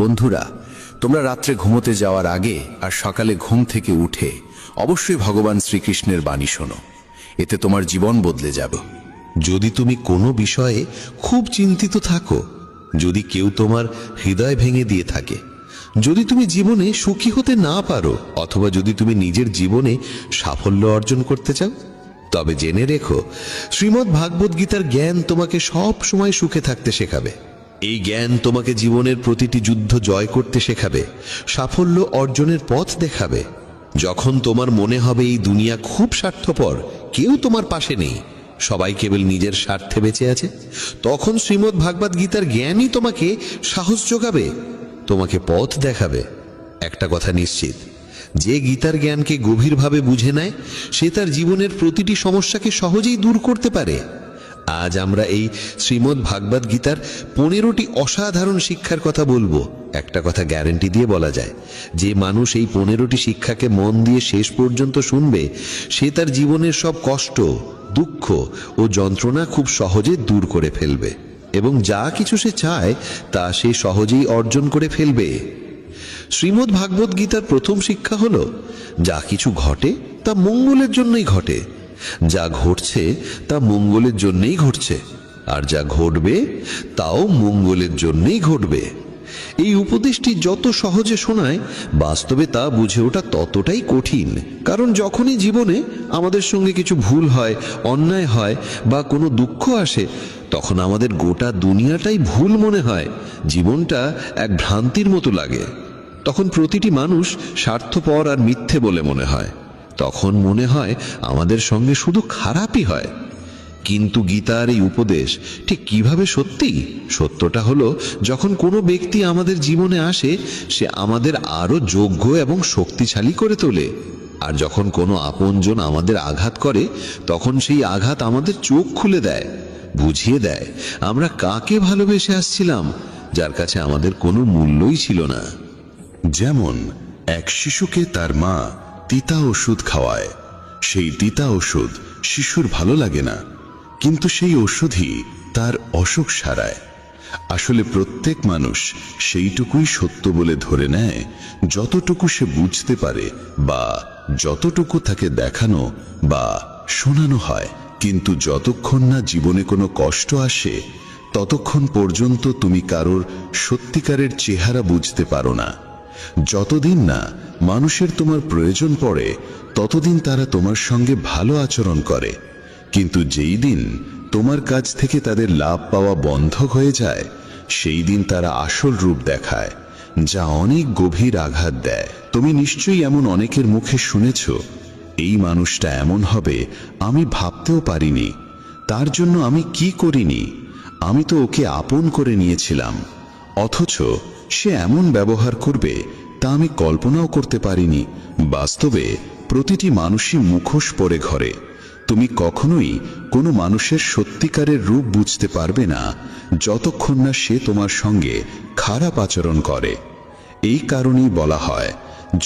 বন্ধুরা, তোমরা রাত্রে ঘুমোতে যাওয়ার আগে আর সকালে ঘুম থেকে উঠে অবশ্যই ভগবান শ্রীকৃষ্ণের বাণী শোনো। এতে তোমার জীবন বদলে যাবে। যদি তুমি কোনো বিষয়ে খুব চিন্তিত থাকো, যদি কেউ তোমার হৃদয় ভেঙে দিয়ে থাকে, যদি তুমি জীবনে সুখী হতে না পারো, অথবা যদি তুমি নিজের জীবনে সাফল্য অর্জন করতে চাও, তবে জেনে রেখো শ্রীমদ্ ভাগবত গীতার জ্ঞান তোমাকে সব সময় সুখে থাকতে শেখাবে। এই জ্ঞান তোমাকে জীবনের প্রতিটি যুদ্ধ জয় করতে শেখাবে, সাফল্য অর্জনের পথ দেখাবে। যখন তোমার মনে হবে এই দুনিয়া খুব স্বার্থপর, কেউ তোমার পাশে নেই, সবাই কেবল নিজের স্বার্থে বেঁচে আছে, তখন শ্রীমদ্ ভাগবত গীতার জ্ঞানই তোমাকে সাহস যোগাবে, তোমাকে পথ দেখাবে। একটা কথা নিশ্চিত, যে গীতার জ্ঞানকে গভীরভাবে বুঝে নেয়, সে তার জীবনের প্রতিটি সমস্যাকে সহজেই দূর করতে পারে। আজ আমরা এই শ্রীমদ্ ভাগবত গীতার 15টি অসাধারণ শিক্ষার কথা বলবো। একটা কথা গ্যারান্টি দিয়ে বলা যায়, যে মানুষ এই 15টি শিক্ষাকে মন দিয়ে শেষ পর্যন্ত শুনবে, সে তার জীবনের সব কষ্ট, দুঃখ ও যন্ত্রণা খুব সহজে দূর করে ফেলবে, এবং যা কিছু সে চায় তা সে সহজেই অর্জন করে ফেলবে। শ্রীমদ্ ভাগবত গীতার প্রথম শিক্ষা হলো, যা কিছু ঘটে তা মঙ্গলের জন্যই ঘটে, যা ঘটছে তা মঙ্গলের জন্যই ঘটছে, আর যা ঘটবে তাও মঙ্গলের জন্যই ঘটবে। এই উপদেশটি যত সহজে শোনায়, বাস্তবে তা বুঝে ওঠা ততটাই কঠিন। কারণ যখনই জীবনে আমাদের সঙ্গে কিছু ভুল হয়, অন্যায় হয় বা কোনো দুঃখ আসে, তখন আমাদের গোটা দুনিয়াটাই ভুল মনে হয়, জীবনটা এক ভ্রান্তির মতো লাগে। তখন প্রতিটি মানুষ স্বার্থপর আর মিথ্যে বলে মনে হয়। তখন মনে হয় আমাদের সঙ্গে শুধু খারাপই হয়। কিন্তু গীতার এই উপদেশ ঠিক কিভাবে সত্যি? সত্যটা হলো, যখন কোনো ব্যক্তি আমাদের জীবনে আসে, সে আমাদের আরো যোগ্য এবং শক্তিশালী করে তোলে। আর যখন কোনো আপনজন আমাদের আঘাত করে, তখন সেই আঘাত আমাদের চোখ খুলে দেয়, বুঝিয়ে দেয় আমরা কাকে ভালোবেসে আসছিলাম, যার কাছে আমাদের কোনো মূল্যই ছিল না। যেমন এক শিশুকে তার মা তিতা ওষুধ খাওয়ায়। সেই তিতা ওষুধ শিশুর ভালো লাগে না, কিন্তু সেই ওষুধই তার অসুখ সারায়। আসলে প্রত্যেক মানুষ সেইটুকুই সত্য বলে ধরে নেয় যতটুকু সে বুঝতে পারে বা যতটুকু তাকে দেখানো বা শোনানো হয়। কিন্তু যতক্ষণ না জীবনে কোনো কষ্ট আসে, ততক্ষণ পর্যন্ত তুমি কারোর সত্যিকারের চেহারা বুঝতে পারো না। যতদিন না মানুষের তোমার প্রয়োজন পড়ে, ততদিন তারা তোমার সঙ্গে ভালো আচরণ করে। কিন্তু যেই দিন তোমার কাছ থেকে তাদের লাভ পাওয়া বন্ধ হয়ে যায়, সেই দিন তারা আসল রূপ দেখায়, যা অনেক গভীর আঘাত দেয়। তুমি নিশ্চয়ই এমন অনেকের মুখে শুনেছ, এই মানুষটা এমন হবে আমি ভাবতেও পারিনি, তার জন্য আমি কি করিনি, আমি তো ওকে আপন করে নিয়েছিলাম, অথচ সে এমন ব্যবহার করবে তা আমি কল্পনাও করতে পারিনি। বাস্তবে প্রতিটি মানুষই মুখোশ পরে ঘরে। তুমি কখনোই কোনো মানুষের সত্যিকারের রূপ বুঝতে পারবে না, যতক্ষণ না সে তোমার সঙ্গে খারাপ আচরণ করে। এই কারণেই বলা হয়,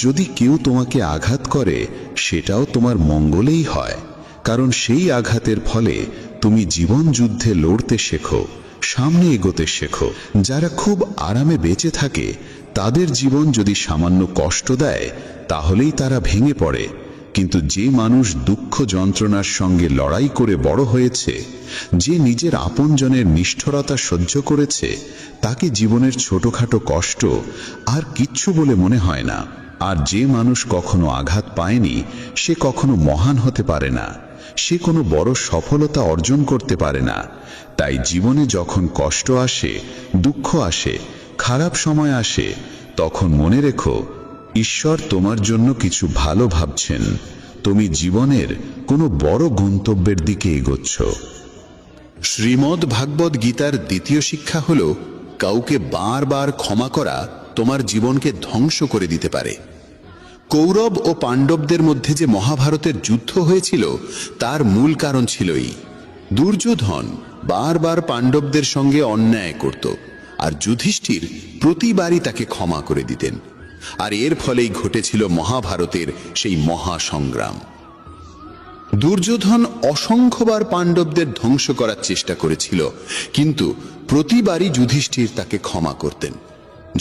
যদি কেউ তোমাকে আঘাত করে, সেটাও তোমার মঙ্গলেই হয়। কারণ সেই আঘাতের ফলে তুমি জীবন যুদ্ধে লড়তে শেখো, সামনে এগোতে শেখো। যারা খুব আরামে বেঁচে থাকে, তাদের জীবন যদি সামান্য কষ্ট দেয়, তাহলেই তারা ভেঙে পড়ে। কিন্তু যে মানুষ দুঃখ যন্ত্রণার সঙ্গে লড়াই করে বড় হয়েছে, যে নিজের আপনজনের নিষ্ঠুরতা সহ্য করেছে, তাকে জীবনের ছোটখাটো কষ্ট আর কিচ্ছু বলে মনে হয় না। আর যে মানুষ কখনো আঘাত পায়নি, সে কখনো মহান হতে পারে না, সে কোনো বড় সফলতা অর্জন করতে পারে না। তাই জীবনে যখন কষ্ট আসে, দুঃখ আসে, খারাপ সময় আসে, তখন মনে রেখো, ঈশ্বর তোমার জন্য কিছু ভালো ভাবছেন। তুমি জীবনের কোনো বড় গন্তব্যের দিকে এগোচ্ছ। শ্রীমদ্ ভাগবত গীতার দ্বিতীয় শিক্ষা হলো, কাউকে বারবার ক্ষমা করা তোমার জীবনকে ধ্বংস করে দিতে পারে। কৌরব ও পাণ্ডবদের মধ্যে যে মহাভারতের যুদ্ধ হয়েছিল, তার মূল কারণ ছিলই দুর্যোধন বারবার পাণ্ডবদের সঙ্গে অন্যায় করত, আর যুধিষ্ঠির প্রতিবারই তাকে ক্ষমা করে দিতেন। আর এর ফলেই ঘটেছিল মহাভারতের সেই মহাসংগ্রাম। দুর্যোধন অসংখ্যবার পাণ্ডবদের ধ্বংস করার চেষ্টা করেছিল, কিন্তু প্রতিবারই যুধিষ্ঠির তাকে ক্ষমা করতেন।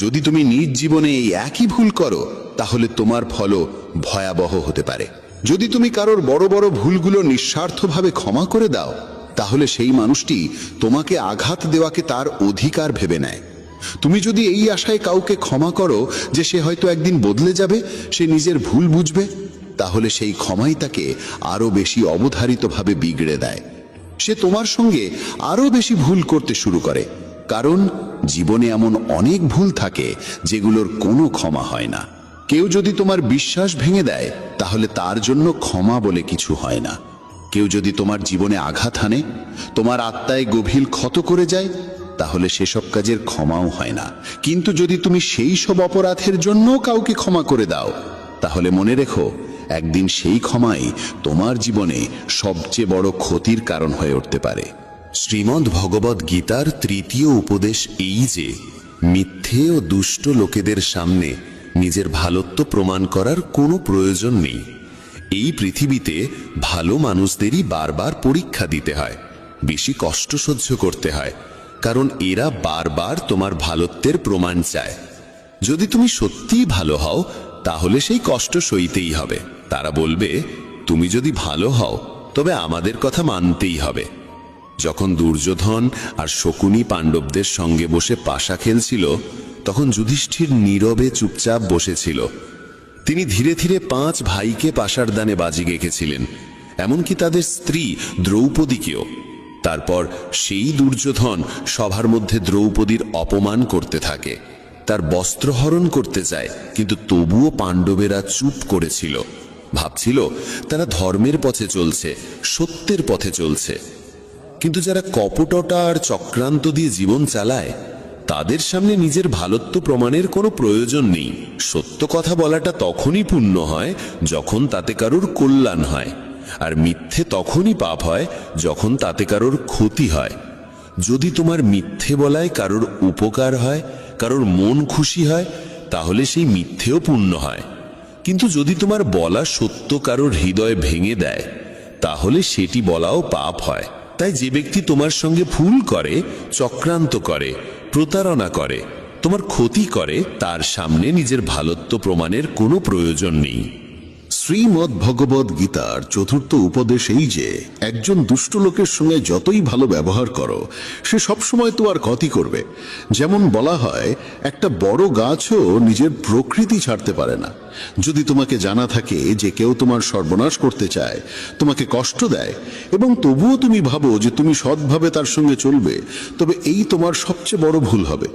যদি তুমি নিজ জীবনে এই একই ভুল করো তাহলে তোমার ফলও ভয়াবহ হতে পারে। যদি তুমি কারোর বড় বড় ভুলগুলো নিঃস্বার্থভাবে ক্ষমা করে দাও তাহলে সেই মানুষটি তোমাকে আঘাত দেওয়াকে তার অধিকার ভেবে নেয়। তুমি যদি এই আশায় কাউকে ক্ষমা করো যে সে হয়তো একদিন বদলে যাবে, সে নিজের ভুল বুঝবে, তাহলে সেই ক্ষমাই তাকে আরো বেশি অবধারিতভাবে বিগড়ে দেয়। সে তোমার সঙ্গে আরো বেশি ভুল করতে শুরু করে, কারণ জীবনে এমন অনেক ভুল থাকে যেগুলোর কোনো ক্ষমা হয় না। কেউ যদি তোমার বিশ্বাস ভেঙে দেয় তাহলে তার জন্য ক্ষমা বলে কিছু হয় না। কেউ যদি তোমার জীবনে আঘাত হানে, তোমার আত্মায় গভীর ক্ষত করে যায়, তাহলে সেসব কাজের ক্ষমাও হয় না। কিন্তু যদি তুমি সেই সব অপরাধের জন্য কাউকে ক্ষমা করে দাও তাহলে মনে রেখো, একদিন সেই ক্ষমাই তোমার জীবনে সবচেয়ে বড় ক্ষতির কারণ হয়ে উঠতে পারে। শ্রীমদ্ ভগবদ গীতার তৃতীয় উপদেশ এই যে মিথ্যে ও দুষ্ট লোকেদের সামনে নিজের ভালোত্ব প্রমাণ করার কোনো প্রয়োজন নেই। এই পৃথিবীতে ভালো মানুষদেরই বারবার পরীক্ষা দিতে হয়, বেশি কষ্ট সহ্য করতে হয়, কারণ এরা বারবার তোমার ভালোত্বের প্রমাণ চায়। যদি তুমি সত্যিই ভালো হও তাহলে সেই কষ্ট সইতেই হবে। তারা বলবে, তুমি যদি ভালো হও তবে আমাদের কথা মানতেই হবে। যখন দুর্যোধন আর শকুনি পাণ্ডবদের সঙ্গে বসে পাশা খেলছিল তখন যুধিষ্ঠির নীরবে চুপচাপ বসেছিল। তিনি ধীরে ধীরে 5 ভাইকে পাশার দানে বাজি গেঁকেছিলেন, এমনকি তাদের স্ত্রী দ্রৌপদীকেও। তারপর সেই দুর্যোধন সভার মধ্যে দ্রৌপদীর অপমান করতে থাকে, তার বস্ত্রহরণ করতে চায়, কিন্তু তবুও পাণ্ডবেরা চুপ করেছিল। ভাবছিল তারা ধর্মের পথে চলছে, সত্যের পথে চলছে। কিন্তু যারা কপটতা আর চক্রান্ত দিয়ে জীবন চালায় তাদের সামনে নিজের ভালোত্ব প্রমাণের কোনো প্রয়োজন নেই। সত্য কথা বলাটা তখনই পুণ্য হয় যখন তাতে কারোর কল্যাণ হয়, আর মিথ্যে তখনই পাপ হয় যখন তাতে কারোর ক্ষতি হয়। যদি তোমার মিথ্যে বলায় কারোর উপকার হয়, কারোর মন খুশি হয়, তাহলে সেই মিথ্যেও পুণ্য হয়। কিন্তু যদি তোমার বলা সত্য কারোর হৃদয় ভেঙে দেয় তাহলে সেটি বলাও পাপ হয়। তাই যে ব্যক্তি তোমার সঙ্গে ভুল করে, চক্রান্ত করে, প্রতারণা করে, তোমার ক্ষতি করে, তার সামনে নিজের ভালোত্ব প্রমাণের কোনো প্রয়োজন নেই। শ্রীমদ্ ভগবদ গীতার চতুর্থ উপদেশ এই যে একজন দুষ্ট লোকের সঙ্গে যতই ভালো ব্যবহার করো সে সবসময় তোমার ক্ষতি করবে। যেমন বলা হয়, একটা বড় গাছও নিজের প্রকৃতি ছাড়তে পারে না। যদি তোমাকে জানা থাকে যে কেউ তোমার সর্বনাশ করতে চায়, তোমাকে কষ্ট দেয়, এবং তবুও তুমি ভাবো যে তুমি সৎভাবে তার সঙ্গে চলবে, তবে এই তোমার সবচেয়ে বড় ভুল হবে।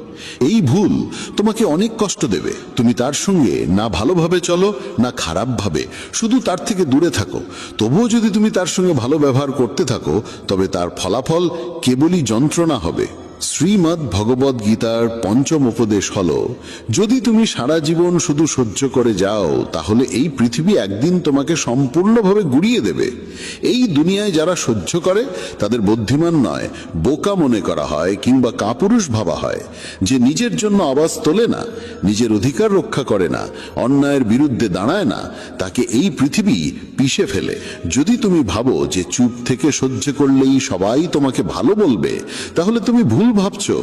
এই ভুল তোমাকে অনেক কষ্ট দেবে। তুমি তার সঙ্গে না ভালোভাবে চলো না খারাপভাবে, শুধু তার থেকে দূরে থাকো। তবুও যদি তুমি তার সঙ্গে ভালো ব্যবহার করতে থাকো তবে তার ফলাফল কেবলই যন্ত্রণা হবে। শ্রীমদ্ ভগবদ গীতার পঞ্চম উপদেশ হলো, যদি তুমি সারা জীবন শুধু সহ্য করে যাও তাহলে এই পৃথিবী একদিন তোমাকে সম্পূর্ণভাবে গুড়িয়ে দেবে। এই দুনিয়ায় যারা সহ্য করে তাদের বুদ্ধিমান নয়, বোকা মনে করা হয় কিংবা কাপুরুষ ভাবা হয়। যে নিজের জন্য আওয়াজ তোলে না, নিজের অধিকার রক্ষা করে না, অন্যায়ের বিরুদ্ধে দাঁড়ায় না, তাকে এই পৃথিবী পিষে ফেলে। যদি তুমি ভাবো যে চুপ থেকে সহ্য করলেই সবাই তোমাকে ভালো বলবে, তাহলে তুমি ভুল ভাবছো।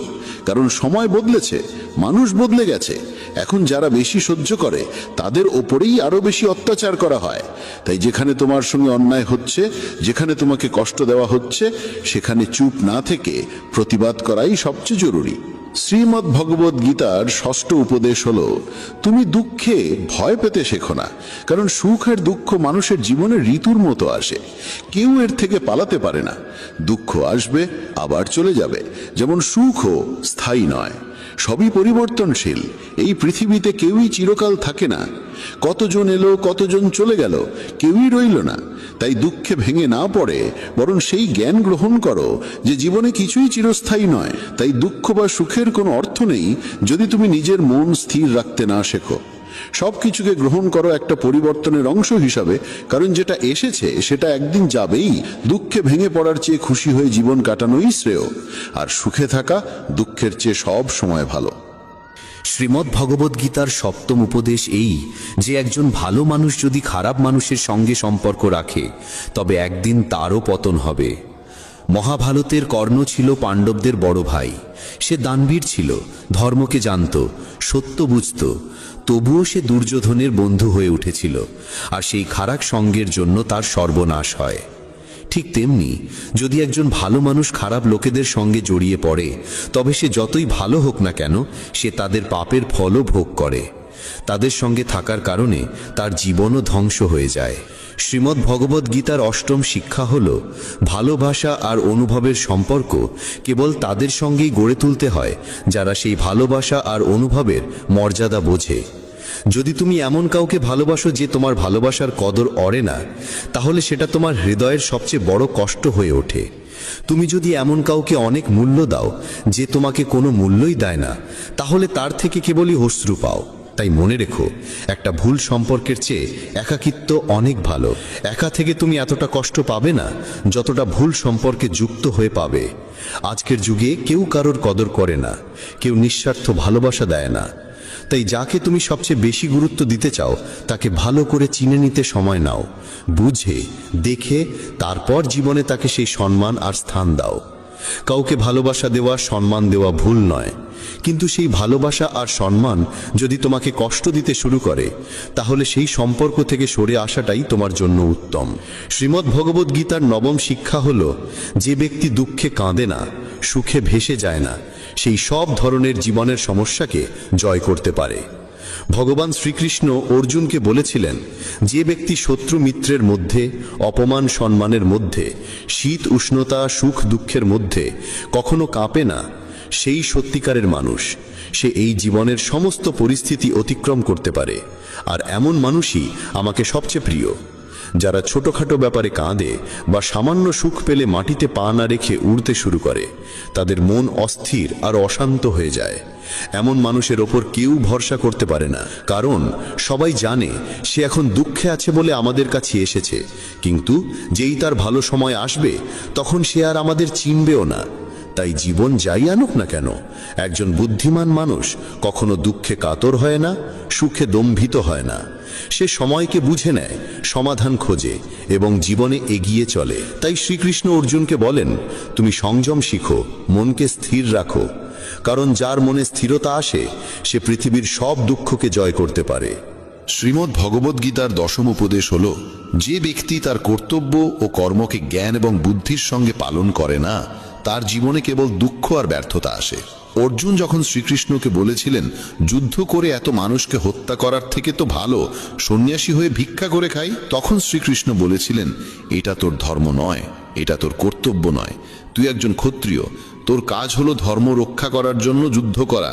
কারণ সময় বদলেছে, মানুষ বদলে গেছে। এখন যারা বেশি সহ্য করে তাদের ওপরেই আরো বেশি অত্যাচার করা হয়। তাই যেখানে তোমার সঙ্গে অন্যায় হচ্ছে, যেখানে তোমাকে কষ্ট দেওয়া হচ্ছে, সেখানে চুপ না থেকে প্রতিবাদ করাই সবচেয়ে জরুরি। শ্রীমদ্ ভগবদ গীতার ষষ্ঠ উপদেশ হলো, তুমি দুঃখে ভয় পেতে শেখো না, কারণ সুখ আর দুঃখ মানুষের জীবনে ঋতুর মতো আসে। কেউ এর থেকে পালাতে পারে না। দুঃখ আসবে আবার চলে যাবে, যেমন সুখও স্থায়ী নয়, সবই পরিবর্তনশীল। এই পৃথিবীতে কেউই চিরকাল থাকে না। কতজন এলো, কতজন চলে গেল, কেউই রইল না। তাই দুঃখে ভেঙে না পড়ে বরং সেই জ্ঞান গ্রহণ করো যে জীবনে কিছুই চিরস্থায়ী নয়। তাই দুঃখ বা সুখের কোনো অর্থ নেই যদি তুমি নিজের মন স্থির রাখতে না শেখো। সবকিছুকে গ্রহণ করো একটা পরিবর্তনের অংশ হিসাবে, কারণ যেটা এসেছে সেটা একদিন যাবেই। দুঃখে ভেঙে পড়ার চেয়ে খুশি হয়ে জীবন কাটানোই শ্রেয়, আর সুখে থাকা দুঃখের চেয়ে সব সময় ভালো। শ্রীমদ্ ভগবদ গীতার সপ্তম উপদেশ এই যে একজন ভালো মানুষ যদি খারাপ মানুষের সঙ্গে সম্পর্ক রাখে তবে একদিন তারও পতন হবে। মহাভারতের কর্ণ ছিল পাণ্ডবদের বড় ভাই। সে দানবীর ছিল, ধর্মকে জানত, সত্য বুঝত। তবুও সে দুর্যোধনের বন্ধু হয়ে উঠেছিল, আর সেই খারাপ সঙ্গের জন্য তার সর্বনাশ হয়। ঠিক তেমনি যদি একজন ভালো মানুষ খারাপ লোকেদের সঙ্গে জড়িয়ে পড়ে, তবে সে যতই ভালো হোক না কেন, সে তাদের পাপের ফলও ভোগ করে। তাদের সঙ্গে থাকার কারণে তার জীবনও ধ্বংস হয়ে যায়। শ্রীমদ্ ভগবদ্ গীতার অষ্টম শিক্ষা হল, ভালোবাসা আর অনুভবের সম্পর্ক কেবল তাদের সঙ্গেই গড়ে তুলতে হয় যারা সেই ভালোবাসা আর অনুভবের মর্যাদা বোঝে। যদি তুমি এমন কাউকে ভালোবাসো যে তোমার ভালোবাসার কদর অরে না, তাহলে সেটা তোমার হৃদয়ের সবচেয়ে বড় কষ্ট হয়ে ওঠে। তুমি যদি এমন কাউকে অনেক মূল্য দাও যে তোমাকে কোনো মূল্যই দেয় না, তাহলে তার থেকে কেবলই অশ্রু পাও। তাই মনে রেখো, একটা ভুল সম্পর্কের চেয়ে একাকিত্ব অনেক ভালো। একা থেকে তুমি এতটা কষ্ট পাবে না যতটা ভুল সম্পর্কে যুক্ত হয়ে পাবে। আজকের যুগে কেউ কারোর কদর করে না, কেউ নিঃস্বার্থ ভালোবাসা দেয় না। তাই যাকে তুমি সবচেয়ে বেশি গুরুত্ব দিতে চাও তাকে ভালো করে চিনে নিতে সময় নাও, বুঝে দেখে তারপর জীবনে তাকে সেই সম্মান আর স্থান দাও। কাউকে ভালোবাসা দেওয়া, সম্মান দেওয়া ভুল নয়, কিন্তু সেই ভালোবাসা আর সম্মান যদি তোমাকে কষ্ট দিতে শুরু করে, তাহলে সেই সম্পর্ক থেকে সরে আসাটাই তোমার জন্য উত্তম। শ্রীমদ্ ভগবদ্ গীতার নবম শিক্ষা হল, যে ব্যক্তি দুঃখে কাঁদে না, সুখে ভেসে যায় না, সেই সব ধরনের জীবনের সমস্যাকে জয় করতে পারে। ভগবান শ্রীকৃষ্ণ অর্জুনকে বলেছিলেন, যে ব্যক্তি শত্রু মিত্রের মধ্যে, অপমান সম্মানের মধ্যে, শীত উষ্ণতা সুখ দুঃখের মধ্যে কখনো কাঁপে না, সেই সত্যিকারের মানুষ। সে এই জীবনের সমস্ত পরিস্থিতি অতিক্রম করতে পারে। আর এমন মানুষই আমাকে সবচেয়ে প্রিয়। যারা ছোটখাটো ব্যাপারে কাঁদে বা সামান্য সুখ পেলে মাটিতে পা না রেখে উড়তে শুরু করে, তাদের মন অস্থির আর অশান্ত হয়ে যায়। এমন মানুষের ওপর কেউ ভরসা করতে পারে না, কারণ সবাই জানে সে এখন দুঃখে আছে বলে আমাদের কাছে এসেছে, কিন্তু যেই তার ভালো সময় আসবে তখন সে আর আমাদের চিনবেও না। তাই জীবন যাই আনুক না কেন, একজন বুদ্ধিমান মানুষ কখনো দুঃখে কাতর হয় না, সুখে দম্ভিত হয় না। সে সময়কে বুঝে নেয়, সমাধান খোঁজে এবং জীবনে এগিয়ে চলে। তাই শ্রীকৃষ্ণ অর্জুনকে বলেন, তুমি সংযম শিখো, মনকে স্থির রাখো, কারণ যার মনে স্থিরতা আসে সে পৃথিবীর সব দুঃখকে জয় করতে পারে। শ্রীমদ্ ভগবদ্ গীতার দশম উপদেশ হল, যে ব্যক্তি তার কর্তব্য ও কর্মকে জ্ঞান এবং বুদ্ধির সঙ্গে পালন করে না, তার জীবনে কেবল দুঃখ আর ব্যর্থতা আসে। অর্জুন যখন শ্রীকৃষ্ণকে বলেছিলেন, যুদ্ধ করে এত মানুষকে হত্যা করার থেকে তো ভালো সন্ন্যাসী হয়ে ভিক্ষা করে খাই, তখন শ্রীকৃষ্ণ বলেছিলেন, এটা তোর ধর্ম নয়, এটা তোর কর্তব্য নয়। তুই একজন ক্ষত্রিয়, তোর কাজ হলো ধর্ম রক্ষা করার জন্য যুদ্ধ করা।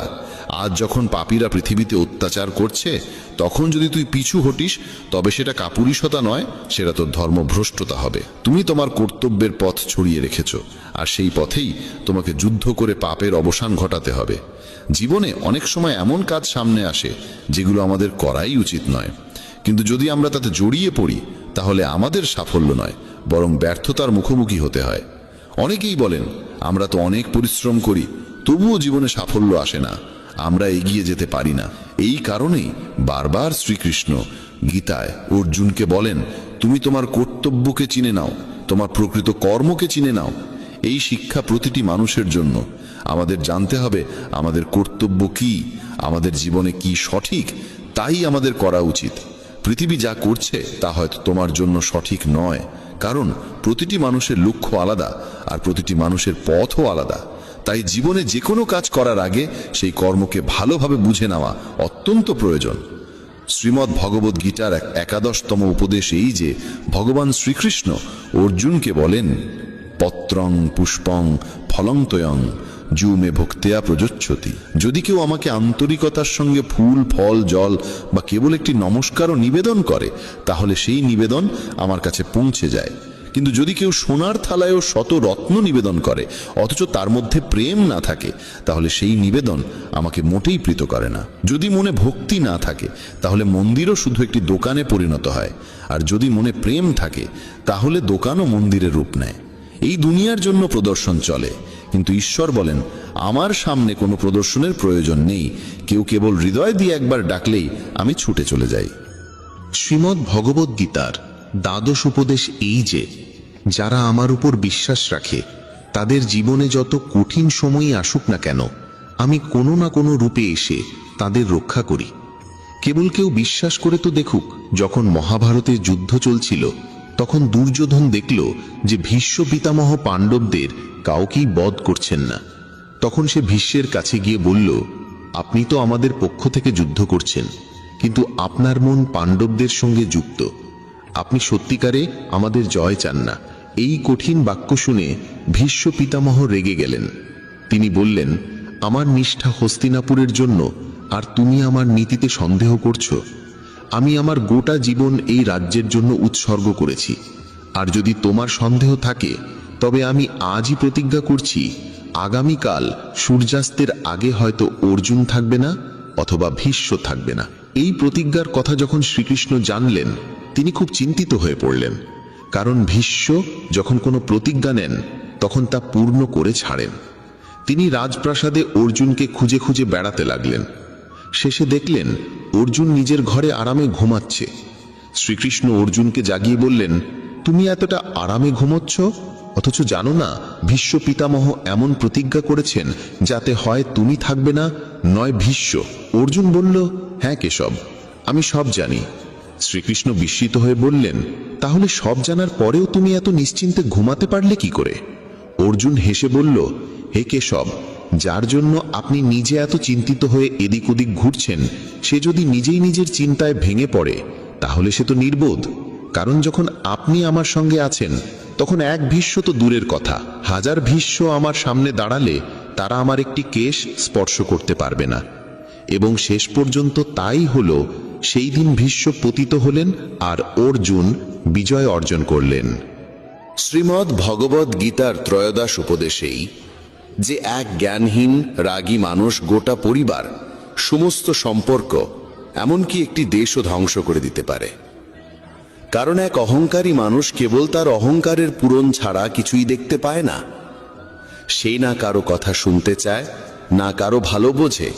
আজ যখন পাপীরা পৃথিবীতে অত্যাচার করছে, তখন যদি তুই পিছু হটিস, তবে সেটা কাপুরুষতা নয়, সেটা তোর ধর্মভ্রষ্টতা হবে। তুমি তোমার কর্তব্যের পথ ছড়িয়ে রেখেছ, আর সেই পথেই তোমাকে যুদ্ধ করে পাপের অবসান ঘটাতে হবে। জীবনে অনেক সময় এমন কাজ সামনে আসে যেগুলো আমাদের করাই উচিত নয়, কিন্তু যদি আমরা তাতে জড়িয়ে পড়ি, তাহলে আমাদের সাফল্য নয়, বরং ব্যর্থতার মুখোমুখি হতে হয়। অনেকেই বলেন, আমরা তো অনেক পরিশ্রম করি, তবুও জীবনে সাফল্য আসে না, আমরা এগিয়ে যেতে পারি না। এই কারণেই বারবার শ্রীকৃষ্ণ গীতায় অর্জুনকে বলেন, তুমি তোমার কর্তব্যকে চিনে নাও, তোমার প্রকৃত কর্মকে চিনে নাও। এই শিক্ষা প্রতিটি মানুষের জন্য। আমাদের জানতে হবে আমাদের কর্তব্য কি, আমাদের জীবনে কি সঠিক, তাই আমাদের করা উচিত। পৃথিবী যা করছে তা হয়তো তোমার জন্য সঠিক নয়, কারণ প্রতিটি মানুষের লক্ষ্য আলাদা আর প্রতিটি মানুষের পথও আলাদা। তাই জীবনে যে কোনো কাজ করার আগে সেই কর্মকে ভালোভাবে বুঝে নেওয়া অত্যন্ত প্রয়োজন। শ্রীমদ্ ভগবদ্ গীতার 11তম উপদেশ এই যে, ভগবান শ্রীকৃষ্ণ অর্জুনকে বলেন, পত্রং পুষ্পং ফলং তয়ং যু মে ভক্তেয়া প্রযোচ্ছতি। যদি কেউ আমাকে আন্তরিকতার সঙ্গে ফুল ফল জল বা কেবল একটি নমস্কারও নিবেদন করে, তাহলে সেই নিবেদন আমার কাছে পৌঁছে যায়। কিন্তু যদি কেউ সোনার থালায়ও শত রত্ন নিবেদন করে, অথচ তার মধ্যে প্রেম না থাকে, তাহলে সেই নিবেদন আমাকে মোটেই প্রীত করে না। যদি মনে ভক্তি না থাকে, তাহলে মন্দিরও শুধু একটি দোকানে পরিণত হয়, আর যদি মনে প্রেম থাকে, তাহলে দোকানও মন্দিরের রূপ নেয়। এই দুনিয়ার জন্য প্রদর্শন চলে, কিন্তু ঈশ্বর বলেন, আমার সামনে কোনো প্রদর্শনের প্রয়োজন নেই, কেউ কেবল হৃদয় দিয়ে একবার ডাকলেই আমি ছুটে চলে যাই। শ্রীমদ্ ভগবদ্ গীতার দ্বাদশ উপদেশ এই যে, যারা আমার উপর বিশ্বাস রাখে তাদের জীবনে যত কঠিন সময়ই আসুক না কেন, আমি কোনো না কোনো রূপে এসে তাদের রক্ষা করি। কেবল কেউ বিশ্বাস করে তো দেখুক, যখন মহাভারতের যুদ্ধ চলছিল তখন দুর্যোধন দেখল যে ভীষ্ম পিতামহ পাণ্ডবদের কাউকেই বধ করছেন না। তখন সে ভীষ্মের কাছে গিয়ে বলল, আপনি তো আমাদের পক্ষ থেকে যুদ্ধ করছেন, কিন্তু আপনার মন পাণ্ডবদের সঙ্গে যুক্ত। আপনি সত্যিকারে আমাদের জয় চান না। এই কঠিন বাক্য শুনে ভীষ্ম পিতামহ রেগে গেলেন। তিনি বললেন, আমার নিষ্ঠা হস্তিনাপুরের জন্য, আর তুমি আমার নীতিতে সন্দেহ করছো? আমি আমার গোটা জীবন এই রাজ্যের জন্য উৎসর্গ করেছি, আর যদি তোমার সন্দেহ থাকে তবে আমি আজই প্রতিজ্ঞা করছি, আগামীকাল সূর্যাস্তের আগে হয়তো অর্জুন থাকবে না অথবা ভীষ্ম থাকবে না। এই প্রতিজ্ঞার কথা যখন শ্রীকৃষ্ণ জানলেন তিনি খুব চিন্তিত হয়ে পড়লেন, কারণ ভীষ্ম যখন কোনো প্রতিজ্ঞা নেন তখন তা পূর্ণ করে ছাড়েন। তিনি রাজপ্রাসাদে অর্জুনকে খুঁজে খুঁজে বেড়াতে লাগলেন। শেষে দেখলেন অর্জুন নিজের ঘরে আরামে ঘুমাচ্ছে। শ্রীকৃষ্ণ অর্জুনকে জাগিয়ে বললেন, তুমি এতটা আরামে ঘুমোচ্ছ, অথচ জানো না ভীষ্ম পিতামহ এমন প্রতিজ্ঞা করেছেন যাতে হয় তুমি থাকবে না নয় ভীষ্ম। অর্জুন বলল, হ্যাঁ কেশব, আমি সব জানি। শ্রীকৃষ্ণ বিস্মিত হয়ে বললেন, তাহলে সব জানার পরেও তুমি এত নিশ্চিন্তে ঘুমাতে পারলে কি করে? অর্জুন হেসে বলল, হে কেশব, যার জন্য আপনি নিজে এত চিন্তিত হয়ে এদিক ওদিক ঘুরছেন, সে যদি নিজেই নিজের চিন্তায় ভেঙে পড়ে তাহলে সে তো নির্বোধ। কারণ যখন আপনি আমার সঙ্গে আছেন তখন এক ভীষ্ম তো দূরের কথা, হাজার ভীষ্ম আমার সামনে দাঁড়ালে তারা আমার একটি কেশ স্পর্শ করতে পারবে না। এবং শেষ পর্যন্ত তাই হলো, সেই দিন ভীষ্ম পতিত হলেন আর অর্জুন বিজয় অর্জন করলেন। শ্রীমদ্ ভগবদ্ গীতার ত্রয়োদশ উপদেশেই যে এক জ্ঞানহীন রাগী মানুষ গোটা পরিবার, সমস্ত সম্পর্ক, এমনকি একটি দেশও ধ্বংস করে দিতে পারে। কারণ এক অহংকারী মানুষ কেবল তার অহংকারের পূরণ ছাড়া কিছুই দেখতে পায় না। সেই না কারো কথা শুনতে চায়, না কারো ভালো বোঝে।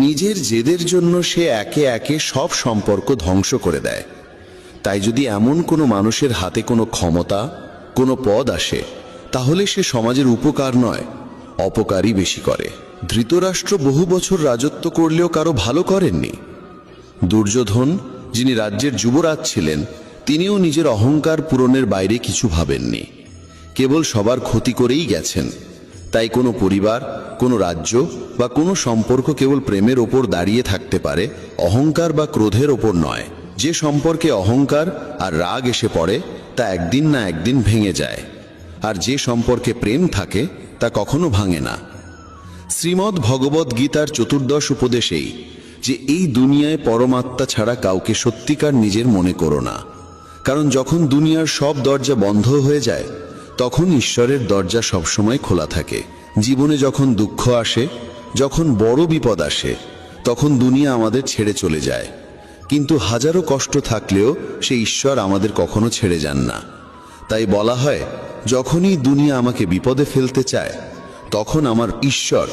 নিজের জেদের জন্য সে একে একে সব সম্পর্ক ধ্বংস করে দেয়। তাই যদি এমন কোনো মানুষের হাতে কোনো ক্ষমতা, কোনো পদ আসে, তাহলে সে সমাজের উপকার নয়, অপকারই বেশি করে। ধৃতরাষ্ট্র বহু বছর রাজত্ব করলেও কারো ভালো করেননি। দুর্যোধন, যিনি রাজ্যের যুবরাজ ছিলেন, তিনিও নিজের অহংকার পূরণের বাইরে কিছু ভাবেননি, কেবল সবার ক্ষতি করেই গেছেন। তাই কোনো পরিবার, কোনো রাজ্য বা কোনো সম্পর্ক কেবল প্রেমের ওপর দাঁড়িয়ে থাকতে পারে, অহংকার বা ক্রোধের ওপর নয়। যে সম্পর্কে অহংকার আর রাগ এসে পড়ে তা একদিন না একদিন ভেঙে যায়, আর যে সম্পর্কে প্রেম থাকে তা কখনো ভাঙে না। শ্রীমদ্ ভগবদ্ গীতার চতুর্দশ উপদেশেই যে এই দুনিয়ায় পরমাত্মা ছাড়া কাউকে সত্যিকার নিজের মনে করো না। কারণ যখন দুনিয়ার সব দরজা বন্ধ হয়ে যায় তখন ঈশ্বরের দরজা সবসময় খোলা থাকে। জীবনে যখন দুঃখ আসে, যখন বড় বিপদ আসে, তখন দুনিয়া আমাদের ছেড়ে চলে যায়। কিন্তু হাজারো কষ্ট থাকলেও সে ঈশ্বর আমাদের কখনো ছেড়ে যান না। তাই বলা হয়, যখনই দুনিয়া আমাকে বিপদে ফেলতে চায় তখন আমার ঈশ্বর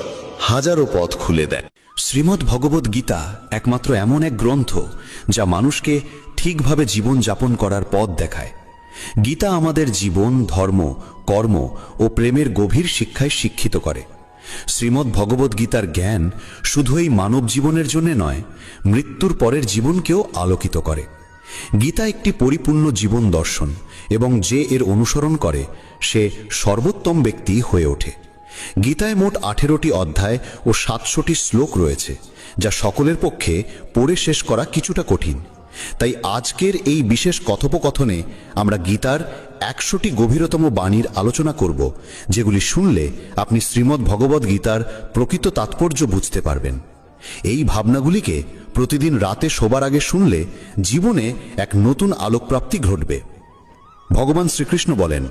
হাজারো পথ খুলে দেয়। শ্রীমদ্ ভগবদ্ গীতা একমাত্র এমন এক গ্রন্থ যা মানুষকে ঠিকভাবে জীবন যাপন করার পথ দেখায়। গীতা আমাদের জীবন, ধর্ম, কর্ম ও প্রেমের গভীর শিক্ষায় শিক্ষিত করে। শ্রীমদ্ ভগবদ্ গীতার জ্ঞান শুধু এই মানব জীবনের জন্য নয়, মৃত্যুর পরের জীবনকেও আলোকিত করে। গীতা একটি পরিপূর্ণ জীবন দর্শন, এবং যে এর অনুসরণ করে সে সর্বোত্তম ব্যক্তি হয়ে ওঠে। গীতায় মোট 18টি অধ্যায় ও 700টি শ্লোক রয়েছে, যা সকলের পক্ষে পড়ে শেষ করা কিছুটা কঠিন। তাই আজকের এই বিশেষ কথোপকথনে আমরা গীতার 100টি গভীরতম বাণীর আলোচনা করব, যেগুলি শুনলে আপনি শ্রীমদ্ ভগবদ্ গীতার প্রকৃত তাৎপর্য বুঝতে পারবেন। এই ভাবনাগুলিকে প্রতিদিন রাতে শোবার আগে শুনলে জীবনে এক নতুন আলোকপ্রাপ্তি ঘটবে। ভগবান শ্রীকৃষ্ণ বলেন,